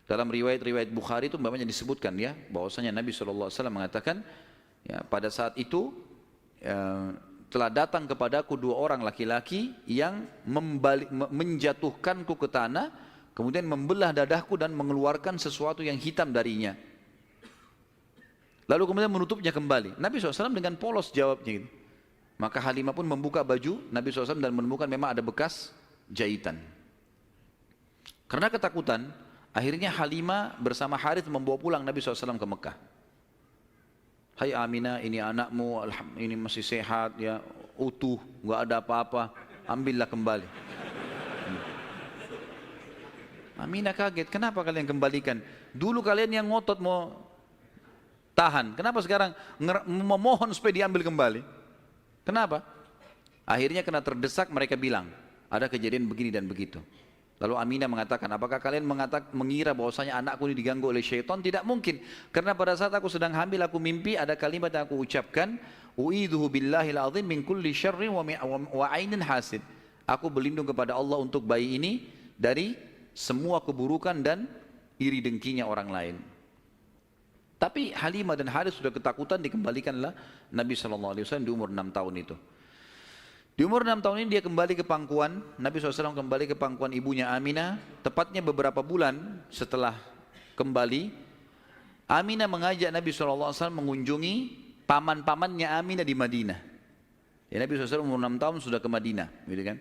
Dalam riwayat-riwayat Bukhari itu umpamanya disebutkan ya, bahwasanya Nabi SAW mengatakan, ya, pada saat itu telah datang kepadaku 2 orang laki-laki yang menjatuhkanku ke tanah, kemudian membelah dadahku dan mengeluarkan sesuatu yang hitam darinya. Lalu kemudian menutupnya kembali. Nabi SAW dengan polos jawabnya gitu. Maka Halimah pun membuka baju Nabi SAW dan menemukan memang ada bekas jahitan. Karena ketakutan, Akhirnya Halimah bersama Harith membawa pulang Nabi SAW ke Mekah. Hai Aminah, ini anakmu, ini masih sehat, ya, utuh, nggak ada apa-apa, ambillah kembali. Aminah kaget, kenapa kalian kembalikan? Dulu kalian yang ngotot mau tahan, kenapa sekarang memohon supaya diambil kembali? Kenapa? Akhirnya kena terdesak, mereka bilang, ada kejadian begini dan begitu. Lalu Aminah mengatakan, apakah kalian mengira bahwasanya anakku ini diganggu oleh syaitan? Tidak mungkin. Karena pada saat aku sedang hamil, aku mimpi ada kalimat yang aku ucapkan, U'idhuhu billahil azim min kulli syarrin wa ainin hasid. Aku berlindung kepada Allah untuk bayi ini dari semua keburukan dan iri dengkinya orang lain. Tapi Halimah dan Harith sudah ketakutan, dikembalikanlah Nabi SAW di umur 6 tahun itu. Di umur 6 tahun ini dia kembali ke pangkuan, Nabi SAW kembali ke pangkuan ibunya Aminah. Tepatnya beberapa bulan setelah kembali, Aminah mengajak Nabi SAW mengunjungi paman-pamannya Aminah di Madinah. Ya, Nabi SAW umur 6 tahun sudah ke Madinah, gitu kan.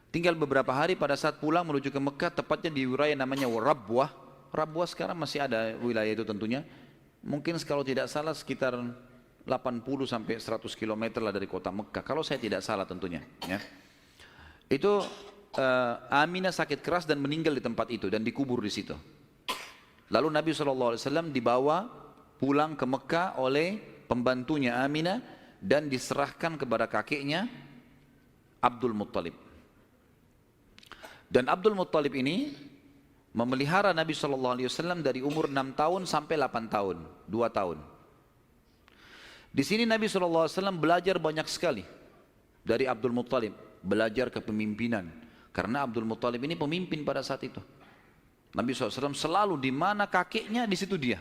Tinggal beberapa hari pada saat pulang menuju ke Mekah, tepatnya di wilayah namanya Rabwah. Rabwah sekarang masih ada wilayah itu tentunya. Mungkin kalau tidak salah sekitar 80 sampai 100 km lah dari kota Mekah, kalau saya tidak salah tentunya, ya. Itu Aminah sakit keras dan meninggal di tempat itu dan dikubur di situ. Lalu Nabi SAW dibawa pulang ke Mekah oleh pembantunya Aminah dan diserahkan kepada kakeknya Abdul Muttalib. Dan Abdul Muttalib ini memelihara Nabi SAW dari umur 6 tahun sampai 8 tahun, 2 tahun. Di sini Nabi SAW belajar banyak sekali dari Abdul Muttalib, belajar kepemimpinan. Karena Abdul Muttalib ini pemimpin pada saat itu. Nabi SAW selalu di mana kakeknya, di situ dia.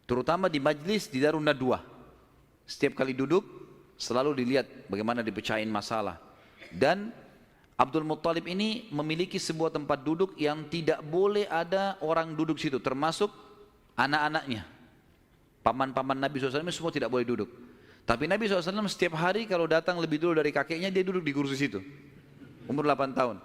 Terutama di majlis di Darun Nadwah. Setiap kali duduk selalu dilihat bagaimana dipecahin masalah. Dan Abdul Muttalib ini memiliki sebuah tempat duduk yang tidak boleh ada orang duduk situ, termasuk anak-anaknya. Paman-paman Nabi SAW semua tidak boleh duduk. Tapi Nabi SAW setiap hari kalau datang lebih dulu dari kakeknya, dia duduk di kursi situ. Umur 8 tahun.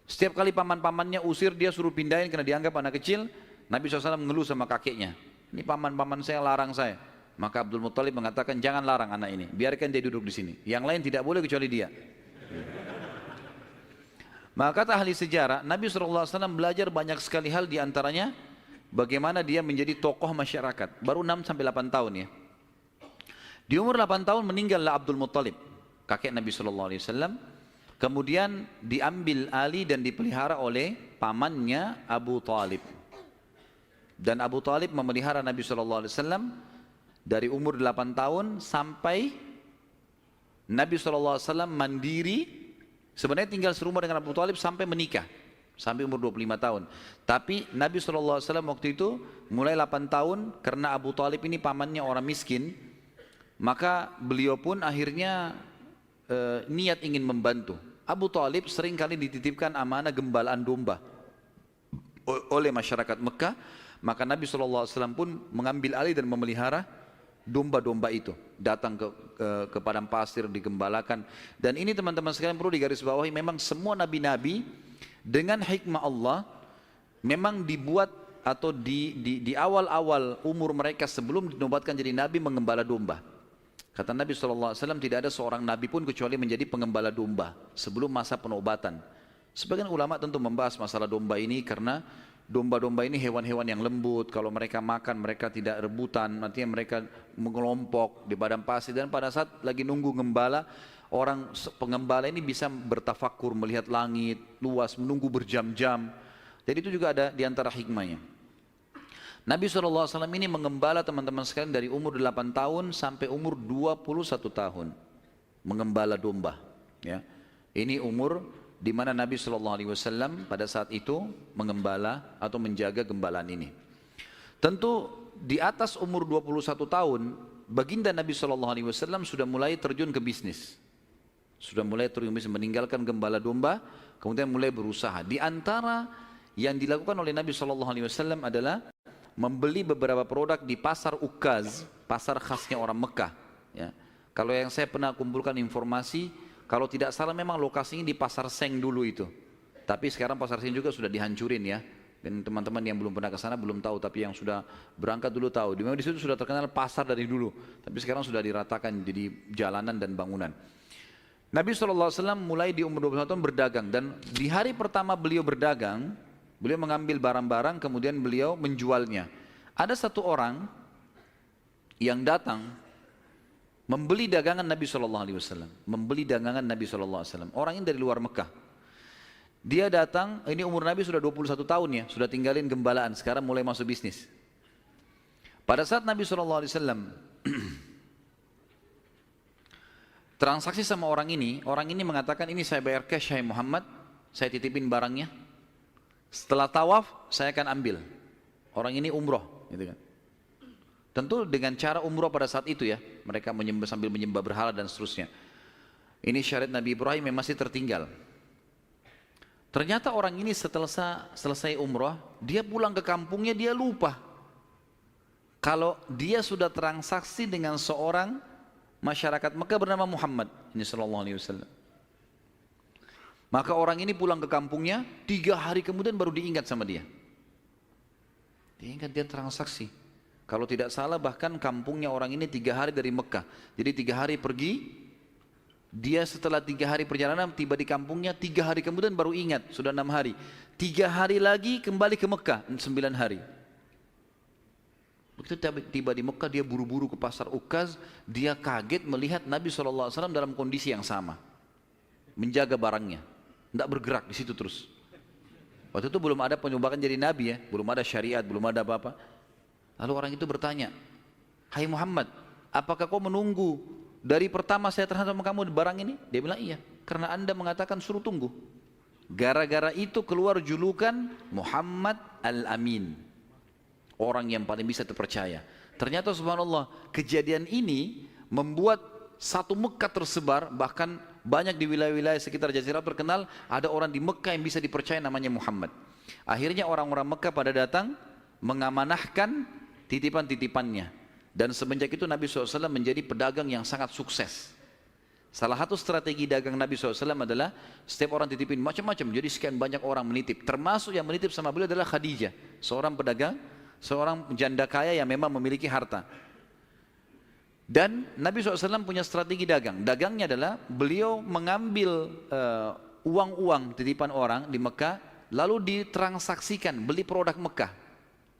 Setiap kali paman-pamannya usir, dia suruh pindahin karena dianggap anak kecil. Nabi SAW mengeluh sama kakeknya. Ini paman-paman saya larang saya. Maka Abdul Muttalib mengatakan, jangan larang anak ini, biarkan dia duduk di sini. Yang lain tidak boleh kecuali dia. Maka kata ahli sejarah, Nabi SAW belajar banyak sekali hal, diantaranya bagaimana dia menjadi tokoh masyarakat. Baru 6 sampai 8 tahun ya. Di umur 8 tahun meninggallah Abdul Muttalib, kakek Nabi SAW. Kemudian diambil alih dan dipelihara oleh pamannya Abu Talib. Dan Abu Talib memelihara Nabi SAW dari umur 8 tahun sampai Nabi SAW mandiri. Sebenarnya tinggal serumah dengan Abu Talib sampai menikah, sampai umur 25 tahun. Tapi Nabi SAW waktu itu mulai 8 tahun, karena Abu Talib ini pamannya orang miskin, maka beliau pun akhirnya niat ingin membantu. Abu Talib seringkali dititipkan amanah gembalaan domba oleh masyarakat Mekah. Maka Nabi SAW pun mengambil alih dan memelihara domba-domba itu, datang ke padang pasir, digembalakan. Dan ini teman-teman sekalian perlu digarisbawahi, memang semua nabi-nabi dengan hikmah Allah memang dibuat atau di awal-awal umur mereka sebelum dinobatkan jadi nabi mengembala domba. Kata Nabi SAW, tidak ada seorang nabi pun kecuali menjadi pengembala domba sebelum masa penobatan. Sebagian ulama tentu membahas masalah domba ini karena domba-domba ini hewan-hewan yang lembut, kalau mereka makan mereka tidak rebutan, artinya mereka mengelompok di padang pasir. Dan pada saat lagi nunggu gembala, orang pengembala ini bisa bertafakur, melihat langit luas, menunggu berjam-jam. Jadi itu juga ada di antara hikmahnya. Nabi SAW ini mengembala teman-teman sekalian dari umur 8 tahun sampai umur 21 tahun. Mengembala domba. Ya. Ini umur di mana Nabi SAW pada saat itu mengembala atau menjaga gembalaan ini. Tentu di atas umur 21 tahun, baginda Nabi SAW sudah mulai terjun ke bisnis. Sudah mulai terjun ke bisnis, meninggalkan gembala domba, kemudian mulai berusaha. Di antara yang dilakukan oleh Nabi SAW adalah membeli beberapa produk di pasar Ukaz, pasar khasnya orang Mekah. Ya. Kalau yang saya pernah kumpulkan informasi, kalau tidak salah memang lokasinya di pasar Seng dulu itu. Tapi sekarang pasar Senen juga sudah dihancurin ya. Dan teman-teman yang belum pernah ke sana belum tahu, tapi yang sudah berangkat dulu tahu. Memang di situ sudah terkenal pasar dari dulu, tapi sekarang sudah diratakan jadi jalanan dan bangunan. Nabi SAW mulai di umur 21 tahun berdagang, dan di hari pertama beliau berdagang, beliau mengambil barang-barang kemudian beliau menjualnya. Ada satu orang yang datang membeli dagangan Nabi SAW, membeli dagangan Nabi SAW. Orang ini dari luar Mekah. Dia datang, ini umur Nabi sudah 21 tahun ya, sudah tinggalin gembalaan, sekarang mulai masuk bisnis. Pada saat Nabi SAW transaksi sama orang ini mengatakan, ini saya bayar cash, hai Muhammad, saya titipin barangnya. Setelah tawaf, saya akan ambil. Orang ini umroh, gitu kan. Tentu dengan cara umroh pada saat itu ya, mereka sambil menyembah berhala dan seterusnya. Ini syariat Nabi Ibrahim yang masih tertinggal. Ternyata orang ini setelah selesai umrah, dia pulang ke kampungnya, dia lupa kalau dia sudah transaksi dengan seorang masyarakat Mekah bernama Muhammad ini sallallahu alaihi wasallam. Maka orang ini pulang ke kampungnya, 3 hari kemudian baru diingat sama dia. Diingat dia transaksi. Kalau tidak salah bahkan kampungnya orang ini 3 hari dari Mekah. Jadi 3 hari pergi, dia setelah 3 hari perjalanan tiba di kampungnya, 3 hari kemudian baru ingat, sudah 6 hari. 3 hari lagi kembali ke Mekah, 9 hari. Begitu tiba di Mekah, dia buru-buru ke pasar Ukaz, dia kaget melihat Nabi SAW dalam kondisi yang sama. Menjaga barangnya, tidak bergerak di situ terus. Waktu itu belum ada penyumbatan jadi Nabi ya, belum ada syariat, belum ada apa-apa. Lalu orang itu bertanya, hai Muhammad, apakah kau menunggu dari pertama saya terhadap kamu barang ini? Dia bilang iya, karena anda mengatakan suruh tunggu. Gara-gara itu keluar julukan Muhammad Al-Amin, orang yang paling bisa terpercaya. Ternyata subhanallah, kejadian ini membuat satu Mekah tersebar, bahkan banyak di wilayah-wilayah sekitar Jazirah terkenal, ada orang di Mekah yang bisa dipercaya namanya Muhammad. Akhirnya orang-orang Mekah pada datang mengamanahkan titipan-titipannya. Dan semenjak itu Nabi SAW menjadi pedagang yang sangat sukses. Salah satu strategi dagang Nabi SAW adalah setiap orang titipin macam-macam. Jadi sekian banyak orang menitip. Termasuk yang menitip sama beliau adalah Khadijah, seorang pedagang, seorang janda kaya yang memang memiliki harta. Dan Nabi SAW punya strategi dagang. Dagangnya adalah beliau mengambil uang-uang titipan orang di Mekah, lalu ditransaksikan, beli produk Mekah.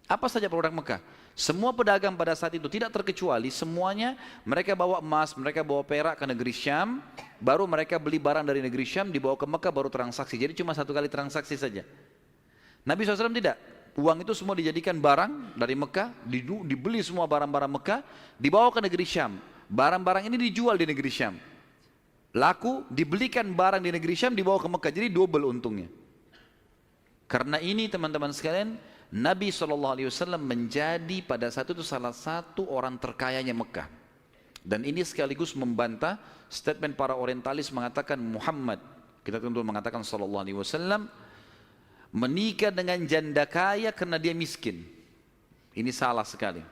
Apa saja produk Mekah? Semua pedagang pada saat itu tidak terkecuali, semuanya mereka bawa emas, mereka bawa perak ke negeri Syam, baru mereka beli barang dari negeri Syam, dibawa ke Mekah baru transaksi. Jadi cuma 1 kali transaksi saja. Nabi SAW tidak. Uang itu semua dijadikan barang dari Mekah, dibeli semua barang-barang Mekah, dibawa ke negeri Syam. Barang-barang ini dijual di negeri Syam. Laku, dibelikan barang di negeri Syam, dibawa ke Mekah. Jadi double untungnya. Karena ini teman-teman sekalian, Nabi SAW menjadi pada saat itu salah satu orang terkayanya Mekah. Dan ini sekaligus membantah statement para orientalis mengatakan Muhammad, kita tentu mengatakan SAW, menikah dengan janda kaya karena dia miskin. Ini salah sekali.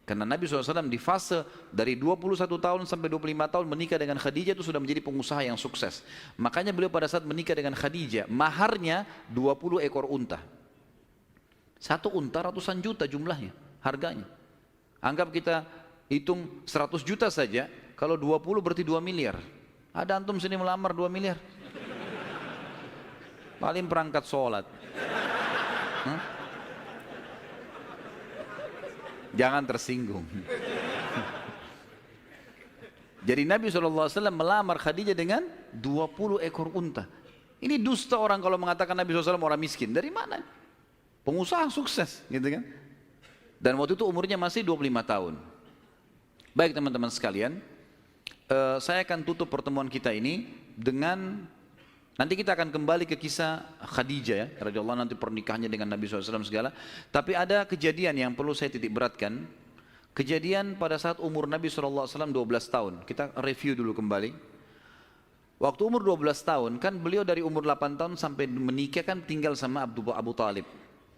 Karena Nabi SAW di fase dari 21 tahun sampai 25 tahun menikah dengan Khadijah itu sudah menjadi pengusaha yang sukses. Makanya beliau pada saat menikah dengan Khadijah, maharnya 20 ekor unta. 1 unta ratusan juta jumlahnya, harganya. Anggap kita hitung 100 juta saja, kalau 20 berarti 2 miliar. Ada antum sini melamar 2 miliar? Paling perangkat sholat. Jangan tersinggung. Jadi Nabi SAW melamar Khadijah dengan 20 ekor unta. Ini dusta orang kalau mengatakan Nabi SAW orang miskin. Dari mana? Pengusaha sukses, gitu kan? Dan waktu itu umurnya masih 25 tahun. Baik teman-teman sekalian, saya akan tutup pertemuan kita ini dengan, nanti kita akan kembali ke kisah Khadijah ya, radhiyallahu anha, nanti pernikahannya dengan Nabi SAW segala. Tapi ada kejadian yang perlu saya titik beratkan. Kejadian pada saat umur Nabi SAW 12 tahun. Kita review dulu kembali. Waktu umur 12 tahun, kan beliau dari umur 8 tahun sampai menikah kan tinggal sama Abu Talib.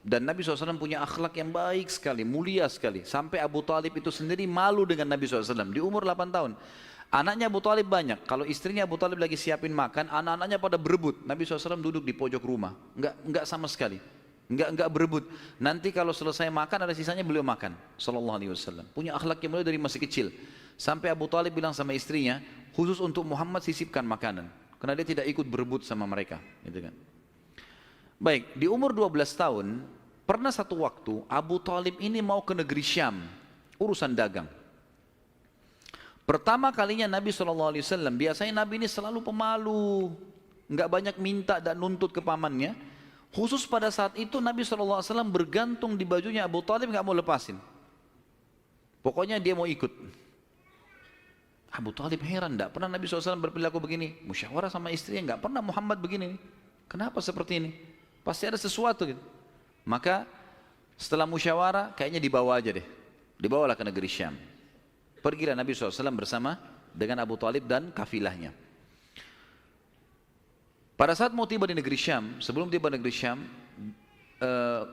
Dan Nabi SAW punya akhlak yang baik sekali, mulia sekali. Sampai Abu Talib itu sendiri malu dengan Nabi SAW di umur 8 tahun. Anaknya Abu Talib banyak. Kalau istrinya Abu Talib lagi siapin makan, anak-anaknya pada berebut. Nabi SAW duduk di pojok rumah. Enggak sama sekali. Enggak berebut. Nanti kalau selesai makan ada sisanya beliau makan. Sallallahu alaihi wasallam. Punya akhlak yang mulia dari masih kecil. Sampai Abu Talib bilang sama istrinya, khusus untuk Muhammad sisipkan makanan. Karena dia tidak ikut berebut sama mereka. Gitu kan. Baik, di umur 12 tahun, pernah satu waktu Abu Talib ini mau ke negeri Syam. Urusan dagang. Pertama kalinya Nabi SAW, biasanya Nabi ini selalu pemalu, nggak banyak minta dan nuntut ke pamannya. Khusus pada saat itu Nabi SAW bergantung di bajunya Abu Talib, nggak mau lepasin. Pokoknya dia mau ikut. Abu Talib heran, nggak pernah Nabi SAW berperilaku begini. Musyawarah sama istrinya, nggak pernah Muhammad begini. Kenapa seperti ini? Pasti ada sesuatu gitu. Maka setelah musyawarah, kayaknya dibawa aja deh. Dibawalah ke negeri Syam. Pergilah Nabi SAW bersama dengan Abu Talib dan kafilahnya. Pada saat mau tiba di negeri Syam, sebelum tiba di negeri Syam,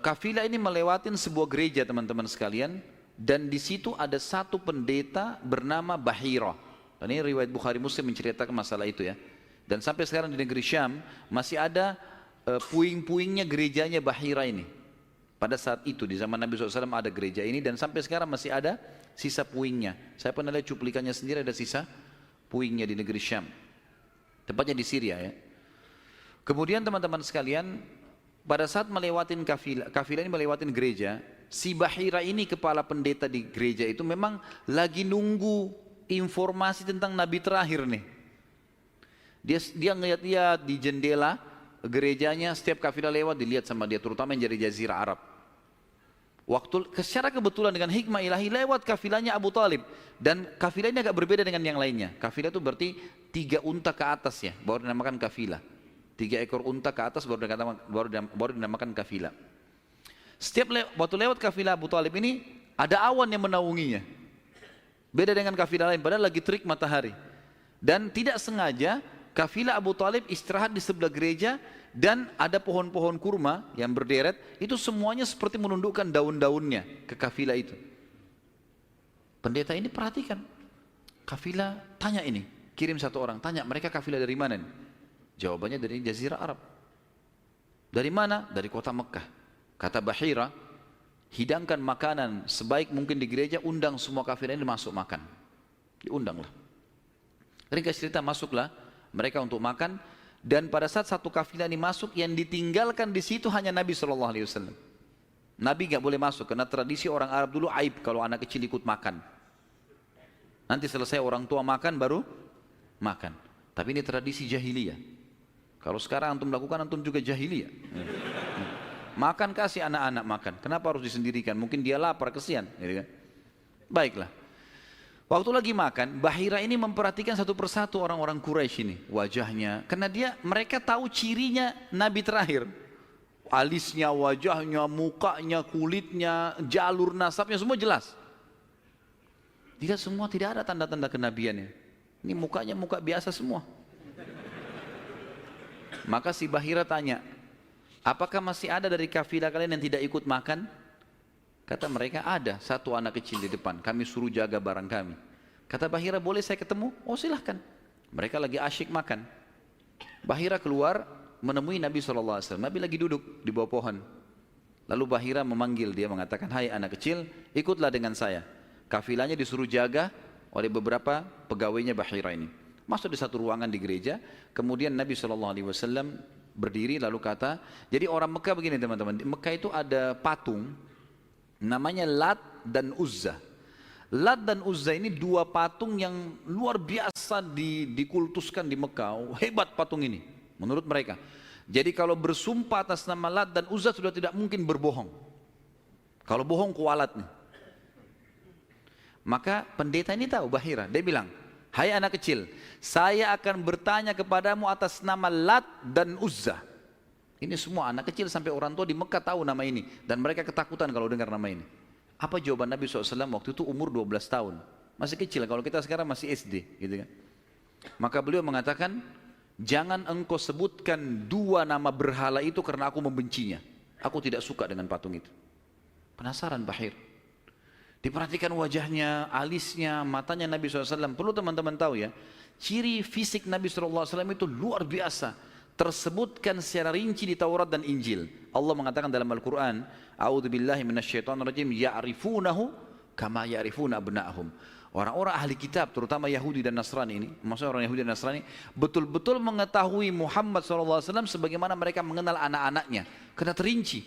kafilah ini melewatin sebuah gereja teman-teman sekalian, dan di situ ada satu pendeta bernama Bahira. Dan ini riwayat Bukhari Muslim menceritakan masalah itu ya. Dan sampai sekarang di negeri Syam masih ada puing-puingnya gerejanya Bahira ini. Pada saat itu di zaman Nabi SAW ada gereja ini dan sampai sekarang masih ada sisa puingnya. Saya pernah lihat cuplikannya sendiri, ada sisa puingnya di negeri Syam. Tepatnya di Syria ya. Kemudian teman-teman sekalian, pada saat melewatin kafilah ini melewatin gereja, si Bahira ini kepala pendeta di gereja itu memang lagi nunggu informasi tentang Nabi terakhir nih. Dia ngeliat-lihat di jendela gerejanya, setiap kafilah lewat dilihat sama dia, terutama yang dari Jazirah Arab. Secara kebetulan dengan hikmah ilahi lewat kafilahnya Abu Talib. Dan kafilah ini agak berbeda dengan yang lainnya. Kafilah itu berarti 3 unta ke atas ya, baru dinamakan kafilah. 3 ekor unta ke atas baru dinamakan kafilah. Waktu lewat kafilah Abu Talib ini, ada awan yang menaunginya. Beda dengan kafilah lain, padahal lagi terik matahari. Dan tidak sengaja, kafilah Abu Talib istirahat di sebelah gereja, dan ada pohon-pohon kurma yang berderet, itu semuanya seperti menundukkan daun-daunnya ke kafilah itu. Pendeta ini perhatikan, kafilah tanya ini, kirim satu orang, tanya mereka kafilah dari mana nih? Jawabannya dari Jazirah Arab. Dari mana? Dari kota Mekah. Kata Bahira, hidangkan makanan sebaik mungkin di gereja, undang semua kafilah ini masuk makan. Diundanglah. Ringkas cerita, masuklah mereka untuk makan. Dan pada saat satu kafilah ini masuk, yang ditinggalkan di situ hanya Nabi SAW. Nabi nggak boleh masuk karena tradisi orang Arab dulu aib kalau anak kecil ikut makan. Nanti selesai orang tua makan baru makan. Tapi ini tradisi jahiliyah. Kalau sekarang antum lakukan, antum juga jahiliyah. Makan, kasih anak-anak makan. Kenapa harus disendirikan? Mungkin dia lapar, kesian. Gitu kan? Baiklah. Waktu lagi makan, Bahira ini memperhatikan satu persatu orang-orang Quraisy ini, wajahnya. Karena mereka tahu cirinya Nabi terakhir. Alisnya, wajahnya, mukanya, kulitnya, jalur nasabnya, semua jelas. Tidak semua, tidak ada tanda-tanda kenabiannya. Ini mukanya muka biasa semua. Maka si Bahira tanya, apakah masih ada dari kafilah kalian yang tidak ikut makan? Kata mereka, ada satu anak kecil di depan, kami suruh jaga barang kami. Kata Bahira, boleh saya ketemu? Oh silahkan. Mereka lagi asyik makan. Bahira keluar menemui Nabi SAW. Nabi lagi duduk di bawah pohon. Lalu Bahira memanggil dia, mengatakan, hai anak kecil, ikutlah dengan saya. Kafilahnya disuruh jaga oleh beberapa pegawainya Bahira ini. Masuk di satu ruangan di gereja. Kemudian Nabi SAW berdiri lalu kata, jadi orang Mekah begini teman-teman. Di Mekah itu ada patung namanya Lat dan Uzza. Lat dan Uzza ini 2 patung yang luar biasa dikultuskan di Mekah. Hebat patung ini menurut mereka. Jadi kalau bersumpah atas nama Lat dan Uzza sudah tidak mungkin berbohong. Kalau bohong kualat nih. Maka pendeta ini tahu Bahira. Dia bilang, hai anak kecil, saya akan bertanya kepadamu atas nama Lat dan Uzza. Ini semua anak kecil sampai orang tua di Mekah tahu nama ini. Dan mereka ketakutan kalau dengar nama ini. Apa jawaban Nabi SAW waktu itu umur 12 tahun. Masih kecil, kalau kita sekarang masih SD. Gitu kan. Maka beliau mengatakan, jangan engkau sebutkan 2 nama berhala itu karena aku membencinya. Aku tidak suka dengan patung itu. Penasaran Bahir. Diperhatikan wajahnya, alisnya, matanya Nabi SAW. Perlu teman-teman tahu ya, ciri fisik Nabi SAW itu luar biasa. Tersebutkan secara rinci di Taurat dan Injil. Allah mengatakan dalam Al-Quran, A'udzubillahi minasyaitonirrajim, ya'rifunahu kama ya'rifuna abna'ahum. Orang-orang ahli kitab, terutama Yahudi dan Nasrani ini, maksudnya orang Yahudi dan Nasrani, betul-betul mengetahui Muhammad SAW sebagaimana mereka mengenal anak-anaknya. Karena terinci.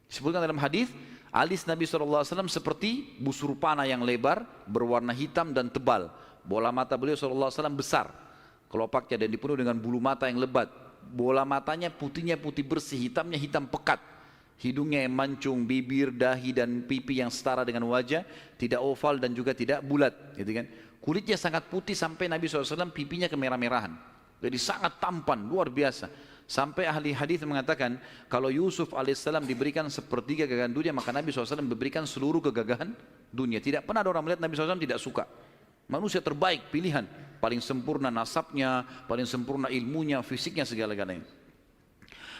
Disebutkan dalam hadis, alis Nabi SAW seperti busur panah yang lebar, berwarna hitam dan tebal. Bola mata beliau SAW besar, kelopaknya, dan dipenuhi dengan bulu mata yang lebat. Bola matanya putihnya putih bersih, hitamnya hitam pekat. Hidungnya yang mancung, bibir, dahi dan pipi yang setara dengan wajah, tidak oval dan juga tidak bulat, gitu kan. Kulitnya sangat putih sampai Nabi SAW pipinya kemerah-merahan. Jadi sangat tampan, luar biasa. Sampai ahli hadis mengatakan kalau Yusuf alaihissalam diberikan sepertiga gagahan dunia, maka Nabi SAW memberikan seluruh kegagahan dunia. Tidak pernah ada orang melihat Nabi SAW tidak suka. Manusia terbaik, pilihan, paling sempurna nasabnya, paling sempurna ilmunya, fisiknya, segala-galanya.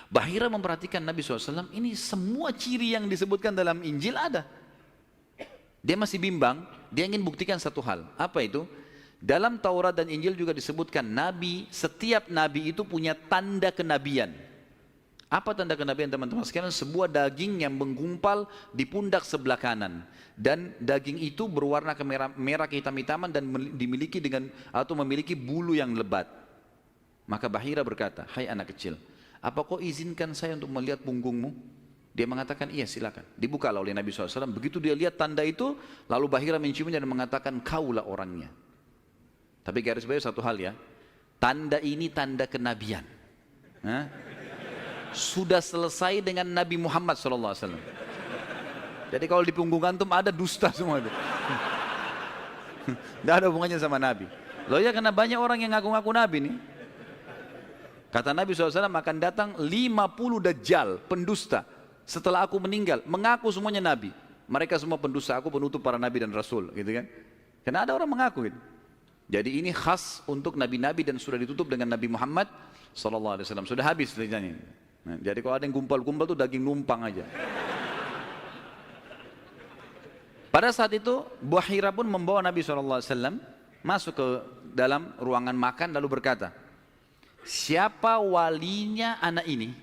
Bahira memperhatikan Nabi SAW, ini semua ciri yang disebutkan dalam Injil ada. Dia masih bimbang, dia ingin buktikan satu hal. Apa itu? Dalam Taurat dan Injil juga disebutkan Nabi, setiap Nabi itu punya tanda kenabian. Apa tanda kenabian teman-teman sekalian? Sebuah daging yang menggumpal di pundak sebelah kanan. Dan daging itu berwarna merah kehitam-hitaman dan dimiliki dengan atau memiliki bulu yang lebat. Maka Bahira berkata, hai anak kecil, apa kau izinkan saya untuk melihat punggungmu? Dia mengatakan, iya silakan. Dibukalah oleh Nabi SAW. Begitu dia lihat tanda itu, lalu Bahira menciumnya dan mengatakan, kaulah orangnya. Tapi garis bawah satu hal ya, tanda ini tanda kenabian. Sudah selesai dengan Nabi Muhammad SAW. Jadi kalau di punggung antum ada dusta semua itu. Tidak ada hubungannya sama Nabi. Loh ya, karena banyak orang yang ngaku-ngaku Nabi nih. Kata Nabi SAW akan datang 50 dajjal, pendusta. Setelah aku meninggal, mengaku semuanya Nabi. Mereka semua pendusta, aku penutup para Nabi dan Rasul, gitu kan. Karena ada orang mengaku gitu. Jadi ini khas untuk Nabi-Nabi dan sudah ditutup dengan Nabi Muhammad SAW. Sudah habis ceritanya. Nah, jadi kalau ada yang gumpal-gumpal tuh daging numpang aja. Pada saat itu Bahira pun membawa Nabi SAW masuk ke dalam ruangan makan lalu berkata, siapa walinya anak ini?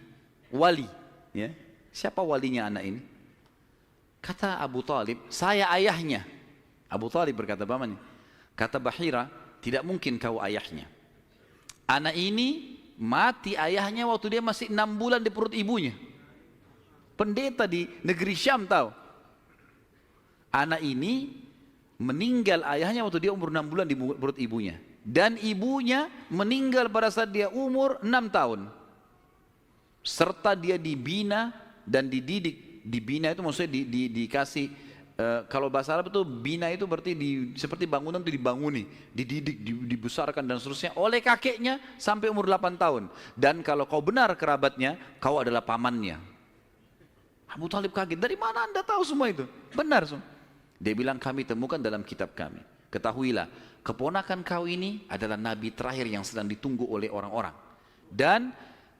Wali, ya. Siapa walinya anak ini? Kata Abu Talib, saya ayahnya. Abu Talib berkata, pamannya. Kata Bahira, tidak mungkin kau ayahnya. Anak ini mati ayahnya waktu dia masih 6 bulan di perut ibunya. Pendeta di negeri Syam tahu. Anak ini meninggal ayahnya waktu dia umur 6 bulan di perut ibunya. Dan ibunya meninggal pada saat dia umur 6 tahun. Serta dia dibina dan dididik. Dibina itu maksudnya dikasih, kalau bahasa Arab itu bina itu berarti seperti bangunan itu dibanguni, dididik, dibesarkan dan seterusnya oleh kakeknya sampai umur 8 tahun. Dan kalau kau benar kerabatnya, kau adalah pamannya. Abu Talib kaget, dari mana anda tahu semua itu? Benar semua. Dia bilang, kami temukan dalam kitab kami. Ketahuilah, keponakan kau ini adalah nabi terakhir yang sedang ditunggu oleh orang-orang. Dan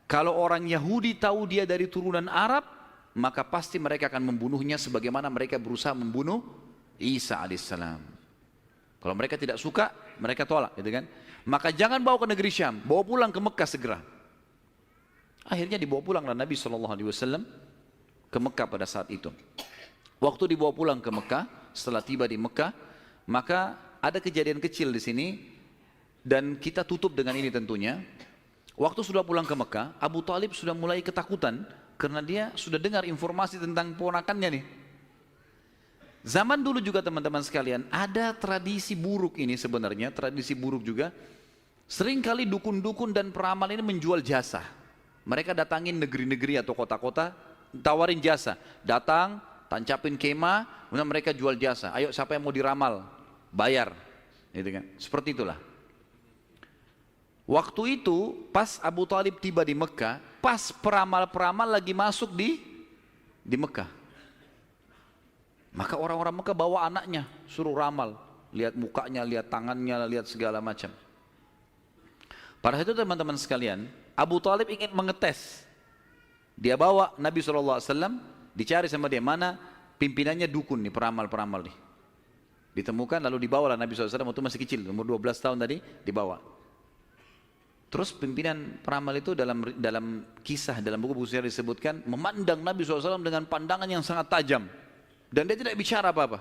kalau orang Yahudi tahu dia dari turunan Arab, maka pasti mereka akan membunuhnya sebagaimana mereka berusaha membunuh Isa alaihissalam. Kalau mereka tidak suka, mereka tolak, gitu kan? Maka jangan bawa ke negeri Syam, bawa pulang ke Mekah segera. Akhirnya dibawa pulanglah Nabi SAW ke Mekah pada saat itu. Waktu dibawa pulang ke Mekah, setelah tiba di Mekah, maka ada kejadian kecil di sini dan kita tutup dengan ini tentunya. Waktu sudah pulang ke Mekah, Abu Talib sudah mulai ketakutan karena dia sudah dengar informasi tentang ponakannya nih. Zaman dulu juga teman-teman sekalian, ada tradisi buruk ini sebenarnya, tradisi buruk juga. Seringkali dukun-dukun dan peramal ini menjual jasa. Mereka datangin negeri-negeri atau kota-kota, tawarin jasa. Datang, tancapin kemah, kemudian mereka jual jasa. Ayo siapa yang mau diramal, bayar, gitu kan? Seperti itulah. Waktu itu pas Abu Talib tiba di Mekah, pas peramal-peramal lagi masuk di Mekah. Maka orang-orang Mekah bawa anaknya, suruh ramal, lihat mukanya, lihat tangannya, lihat segala macam. Pada saat itu teman-teman sekalian, Abu Talib ingin mengetes. Dia bawa Nabi SAW, dicari sama dia, mana pimpinannya dukun nih, peramal-peramal nih. Ditemukan lalu dibawalah Nabi SAW waktu masih kecil, umur 12 tahun tadi dibawa. Terus pimpinan peramal itu dalam kisah, dalam buku-buku sejarah disebutkan, memandang Nabi SAW dengan pandangan yang sangat tajam. Dan dia tidak bicara apa-apa.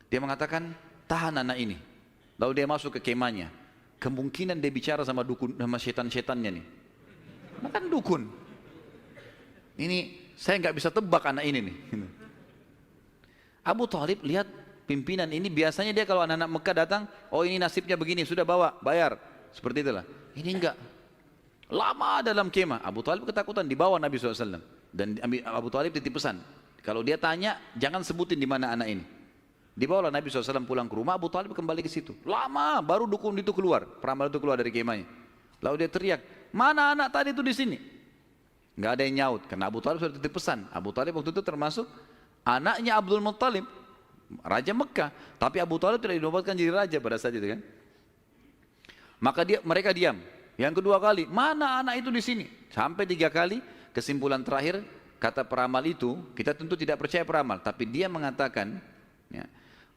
Dia mengatakan, tahan anak ini. Lalu dia masuk ke kemahnya. Kemungkinan dia bicara sama dukun, sama setan-setannya nih. Karena kan dukun. Ini saya nggak bisa tebak anak ini nih. Abu Thalib lihat pimpinan ini, biasanya dia kalau anak-anak Mekah datang, oh ini nasibnya begini, sudah bawa, bayar. Seperti itulah. Ini enggak. Lama dalam kemah. Abu Thalib ketakutan, dibawa Nabi SAW. Dan Abu Thalib titip pesan, kalau dia tanya, jangan sebutin di mana anak ini. Dibawalah Nabi SAW pulang ke rumah, Abu Thalib kembali ke situ. Lama, baru dukun itu keluar, peramal itu keluar dari kemahnya. Lalu dia teriak, mana anak tadi itu di sini? Nggak ada yang nyaut, karena Abu Thalib sudah titip pesan. Abu Thalib waktu itu termasuk anaknya Abdul Muttalib, Raja Mekah. Tapi Abu Thalib tidak dinobatkan jadi raja pada saat itu kan. Maka mereka diam. Yang kedua kali, mana anak itu di sini? Sampai 3 kali, kesimpulan terakhir, kata peramal itu, kita tentu tidak percaya peramal, tapi dia mengatakan, ya,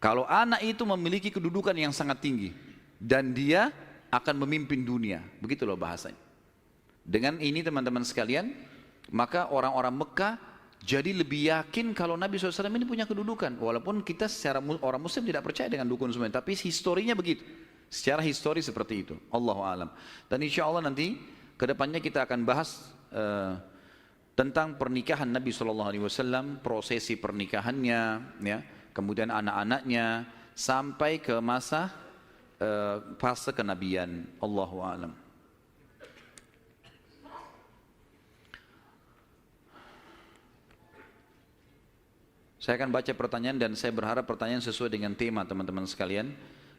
kalau anak itu memiliki kedudukan yang sangat tinggi, dan dia akan memimpin dunia. Begitu loh bahasanya. Dengan ini teman-teman sekalian, maka orang-orang Mekah jadi lebih yakin kalau Nabi SAW ini punya kedudukan. Walaupun kita secara orang Muslim tidak percaya dengan dukun semuanya, tapi historinya begitu. Secara histori seperti itu. Allahu a'lam. Dan insya Allah nanti kedepannya kita akan bahas tentang pernikahan Nabi SAW, prosesi pernikahannya, ya, kemudian anak-anaknya, sampai ke masa fase kenabian. Allahu a'lam. Saya akan baca pertanyaan dan saya berharap pertanyaan sesuai dengan tema teman-teman sekalian.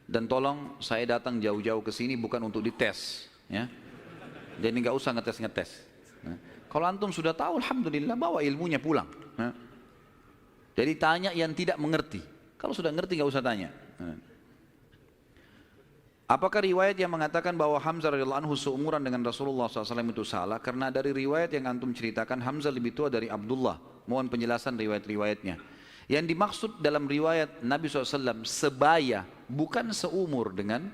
Dan tolong saya datang jauh-jauh ke sini bukan untuk dites, ya. Jadi nggak usah ngetes-ngetes. Nah, kalau antum sudah tahu, alhamdulillah, bawa ilmunya pulang. Nah. Jadi tanya yang tidak mengerti. Kalau sudah ngerti nggak usah tanya. Nah. Apakah riwayat yang mengatakan bahwa Hamzah radhiyallahu anhu seumuran dengan Rasulullah SAW itu salah? Karena dari riwayat yang antum ceritakan, Hamzah lebih tua dari Abdullah. Mohon penjelasan riwayat-riwayatnya. Yang dimaksud dalam riwayat Nabi SAW sebaya, bukan seumur dengan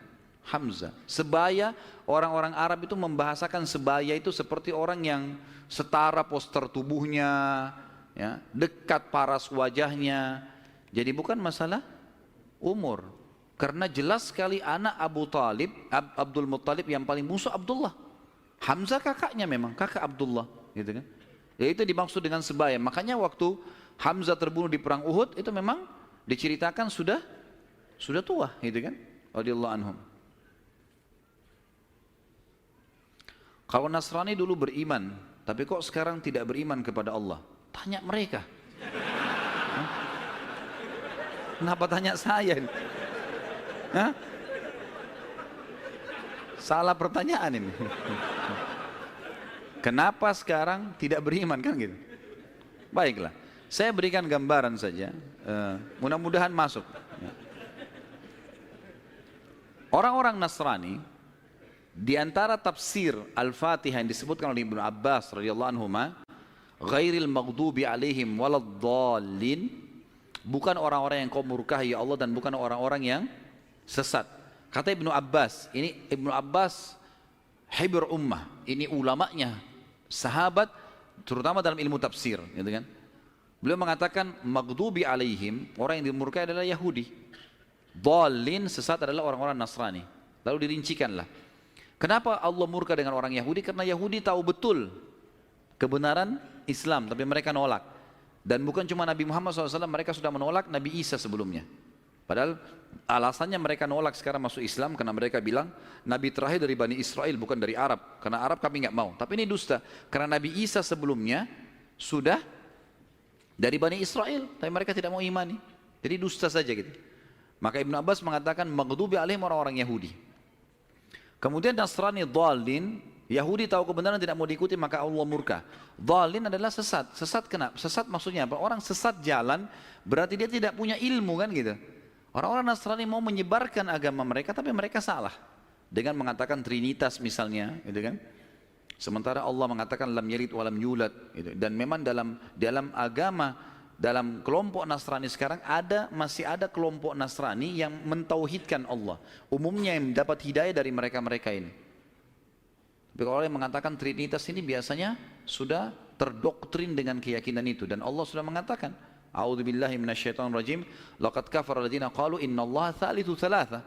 Hamzah. Sebaya, orang-orang Arab itu membahasakan sebaya itu seperti orang yang setara postur tubuhnya, ya, dekat paras wajahnya. Jadi bukan masalah umur. Karena jelas sekali anak Abu Talib, Abdul Muttalib yang paling musuh Abdullah. Hamzah kakaknya memang, kakak Abdullah, gitu kan. Ya itu dimaksud dengan sebaya. Makanya waktu Hamzah terbunuh di perang Uhud itu memang diceritakan sudah tua, gitu kan? Radhiyallahu anhum. Kalau Nasrani dulu beriman, tapi kok sekarang tidak beriman kepada Allah? Tanya mereka. Kenapa tanya saya? Hah? Salah pertanyaan ini. Kenapa sekarang tidak beriman kan gitu? Baiklah. Saya berikan gambaran saja, mudah-mudahan masuk. Orang-orang Nasrani, di antara tafsir Al-Fatihah yang disebutkan oleh Ibnu Abbas radhiyallahu anhu, ghairil maghdubi alaihim waladdallin, bukan orang-orang yang kau murkahi ya Allah dan bukan orang-orang yang sesat. Kata Ibnu Abbas, ini Ibnu Abbas hibr ummah, ini ulamanya, sahabat, terutama dalam ilmu tafsir, gitu kan? Beliau mengatakan maghdubi alaihim, orang yang dimurkai adalah Yahudi. Dhalin, sesat adalah orang-orang Nasrani. Lalu dirincikanlah. Kenapa Allah murka dengan orang Yahudi? Karena Yahudi tahu betul kebenaran Islam, tapi mereka nolak. Dan bukan cuma Nabi Muhammad SAW, mereka sudah menolak Nabi Isa sebelumnya. Padahal alasannya mereka nolak sekarang masuk Islam karena mereka bilang Nabi terakhir dari Bani Israel, bukan dari Arab. Karena Arab kami nggak mau. Tapi ini dusta. Karena Nabi Isa sebelumnya sudah dari Bani Israel, tapi mereka tidak mau imani. Jadi dusta saja gitu. Maka Ibn Abbas mengatakan maghdubi alaihim, orang-orang Yahudi. Kemudian Nasrani dhalin, Yahudi tahu kebenaran tidak mau diikuti maka Allah murka. Dhalin adalah sesat. Sesat kenapa? Sesat maksudnya apa? Orang sesat jalan berarti dia tidak punya ilmu kan gitu. Orang-orang Nasrani mau menyebarkan agama mereka tapi mereka salah. Dengan mengatakan Trinitas misalnya, gitu kan. Sementara Allah mengatakan lam yalid wa lam yulad, gitu. Dan memang dalam agama dalam kelompok Nasrani sekarang masih ada kelompok Nasrani yang mentauhidkan Allah. Umumnya yang mendapat hidayah dari mereka-mereka ini. Tapi kalau orang yang mengatakan Trinitas ini biasanya sudah terdoktrin dengan keyakinan itu. Dan Allah sudah mengatakan, A'udzubillahi minasyaitonirrajim, laqad kafara alladziina qalu innallaha tsalitsu tsalatsa.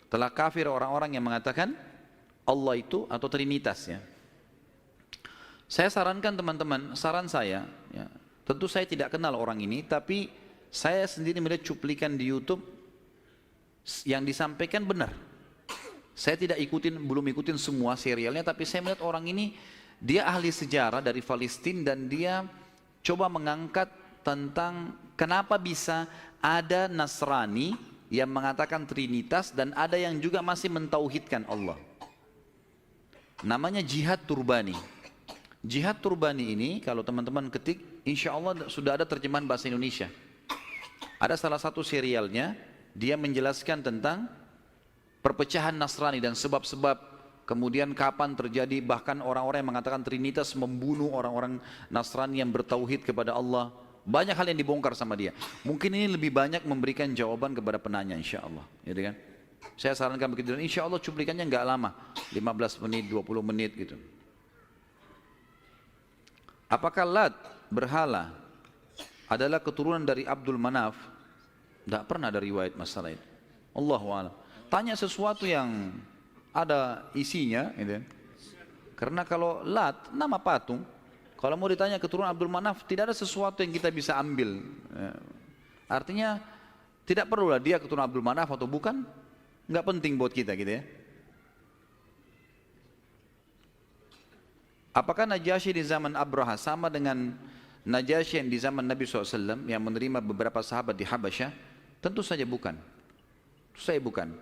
Telah kafir orang-orang yang mengatakan Allah itu atau Trinitas ya. Saya sarankan teman-teman, saran saya ya, tentu saya tidak kenal orang ini, tapi saya sendiri melihat cuplikan di YouTube yang disampaikan benar. Saya belum ikutin semua serialnya, tapi saya melihat orang ini, dia ahli sejarah dari Palestina dan dia coba mengangkat tentang kenapa bisa ada Nasrani yang mengatakan Trinitas dan ada yang juga masih mentauhidkan Allah. Namanya Jihad Turbani. Jihad Turbani ini kalau teman-teman ketik, insya Allah sudah ada terjemahan bahasa Indonesia. Ada salah satu serialnya, dia menjelaskan tentang perpecahan Nasrani dan sebab-sebab, kemudian kapan terjadi, bahkan orang-orang yang mengatakan Trinitas membunuh orang-orang Nasrani yang bertauhid kepada Allah. Banyak hal yang dibongkar sama dia. Mungkin ini lebih banyak memberikan jawaban kepada penanya insya Allah, gitu kan? Saya sarankan begitu, dan insya Allah cuplikannya nggak lama, 15 menit, 20 menit gitu. Apakah Lat, berhala, adalah keturunan dari Abdul Manaf? Tidak pernah ada riwayat masalah itu. Allahu a'lam. Tanya sesuatu yang ada isinya, gitu. Karena kalau Lat, nama patung, kalau mau ditanya keturunan Abdul Manaf, tidak ada sesuatu yang kita bisa ambil. Artinya, tidak perlulah dia keturunan Abdul Manaf atau bukan, nggak penting buat kita gitu ya. Apakah Najasyi di zaman Abraha sama dengan Najasyi yang di zaman Nabi SAW yang menerima beberapa sahabat di Habasyah? Tentu saja bukan. Tentu saja bukan.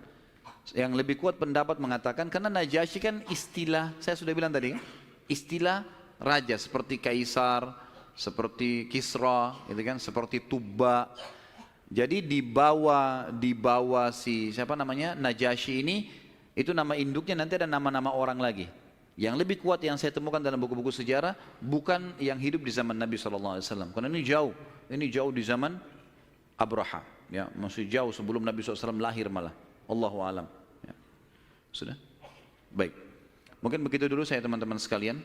Yang lebih kuat pendapat mengatakan karena Najasyi kan istilah, saya sudah bilang tadi, istilah raja seperti Kaisar, seperti Kisra, gitu kan, seperti Tuba. Jadi dibawa si siapa namanya Najasyi ini, itu nama induknya, nanti ada nama-nama orang lagi. Yang lebih kuat yang saya temukan dalam buku-buku sejarah bukan yang hidup di zaman Nabi SAW. Karena ini jauh di zaman Abraha. Ya, masih jauh sebelum Nabi SAW lahir malah. Allahu a'lam. Ya. Sudah? Baik. Mungkin begitu dulu saya teman-teman sekalian.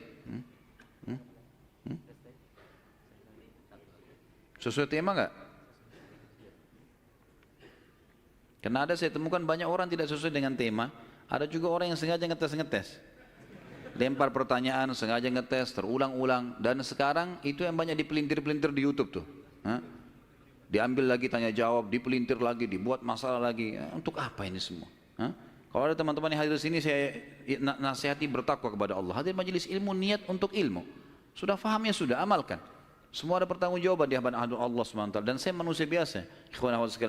Sesuai tema enggak? Karena ada saya temukan banyak orang tidak sesuai dengan tema. Ada juga orang yang sengaja ngetes. Lempar pertanyaan, sengaja ngetes, terulang-ulang. Dan sekarang itu yang banyak dipelintir-pelintir di YouTube tuh. Diambil lagi tanya jawab, dipelintir lagi, dibuat masalah lagi. Untuk apa ini semua? Kalau ada teman-teman yang hadir di sini, saya nasihati bertakwa kepada Allah. Hadir majelis ilmu, niat untuk ilmu. Sudah fahamnya, sudah amalkan. Semua ada pertanggungjawaban di hadapan Allah SWT. Dan saya manusia biasa.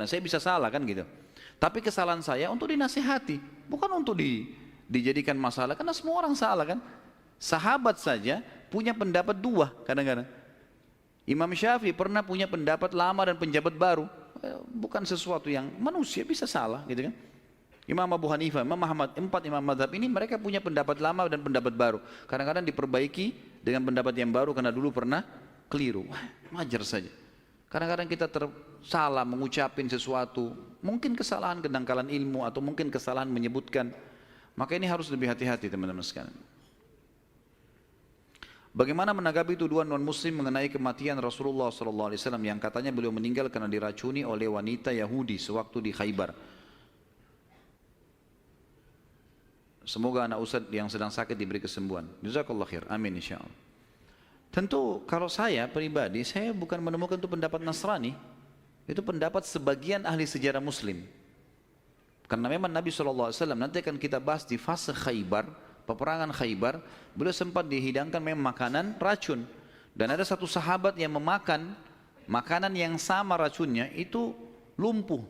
Saya bisa salah kan gitu. Tapi kesalahan saya untuk dinasihati, bukan untuk dijadikan masalah, karena semua orang salah kan. Sahabat saja punya pendapat dua kadang-kadang. Imam Syafi'i pernah punya pendapat lama dan pendapat baru. Bukan sesuatu yang manusia bisa salah gitu kan. Imam Abu Hanifah, Imam Ahmad, 4 imam mazhab ini mereka punya pendapat lama dan pendapat baru. Kadang-kadang diperbaiki dengan pendapat yang baru karena dulu pernah keliru. Wajar saja. Kadang-kadang kita salah mengucapin sesuatu, mungkin kesalahan kedangkalan ilmu atau mungkin kesalahan menyebutkan. Maka ini harus lebih hati-hati teman-teman sekalian. Bagaimana menanggapi tuduhan non-muslim mengenai kematian Rasulullah SAW yang katanya beliau meninggal karena diracuni oleh wanita Yahudi sewaktu di Khaybar? Semoga anak Ustadz yang sedang sakit diberi kesembuhan. Jazakallah khair. Amin insyaAllah. Tentu kalau saya pribadi, saya bukan menemukan itu pendapat Nasrani. Itu pendapat sebagian ahli sejarah muslim. Karena memang Nabi SAW, nanti akan kita bahas di fase Khaybar, peperangan Khaybar, beliau sempat dihidangkan memang makanan racun. Dan ada satu sahabat yang memakan makanan yang sama racunnya, itu lumpuh.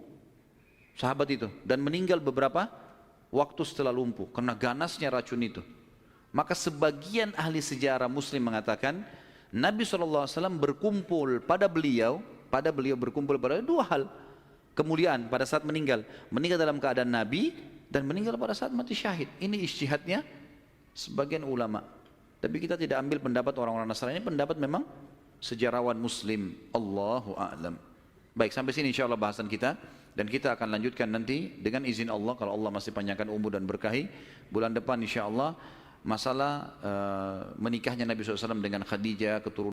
Sahabat itu. Dan meninggal beberapa waktu setelah lumpuh, karena ganasnya racun itu. Maka sebagian ahli sejarah muslim mengatakan, Nabi SAW berkumpul pada beliau berkumpul pada dua hal. Kemuliaan pada saat meninggal dalam keadaan Nabi dan meninggal pada saat mati syahid. Ini ijtihadnya sebagian ulama. Tapi kita tidak ambil pendapat orang-orang Nasrani, pendapat memang sejarawan muslim. Allahu a'lam. Baik, sampai sini insya Allah bahasan kita. Dan kita akan lanjutkan nanti dengan izin Allah, kalau Allah masih panjangkan umur dan berkahi, bulan depan insya Allah masalah menikahnya Nabi SAW dengan Khadijah, keturunan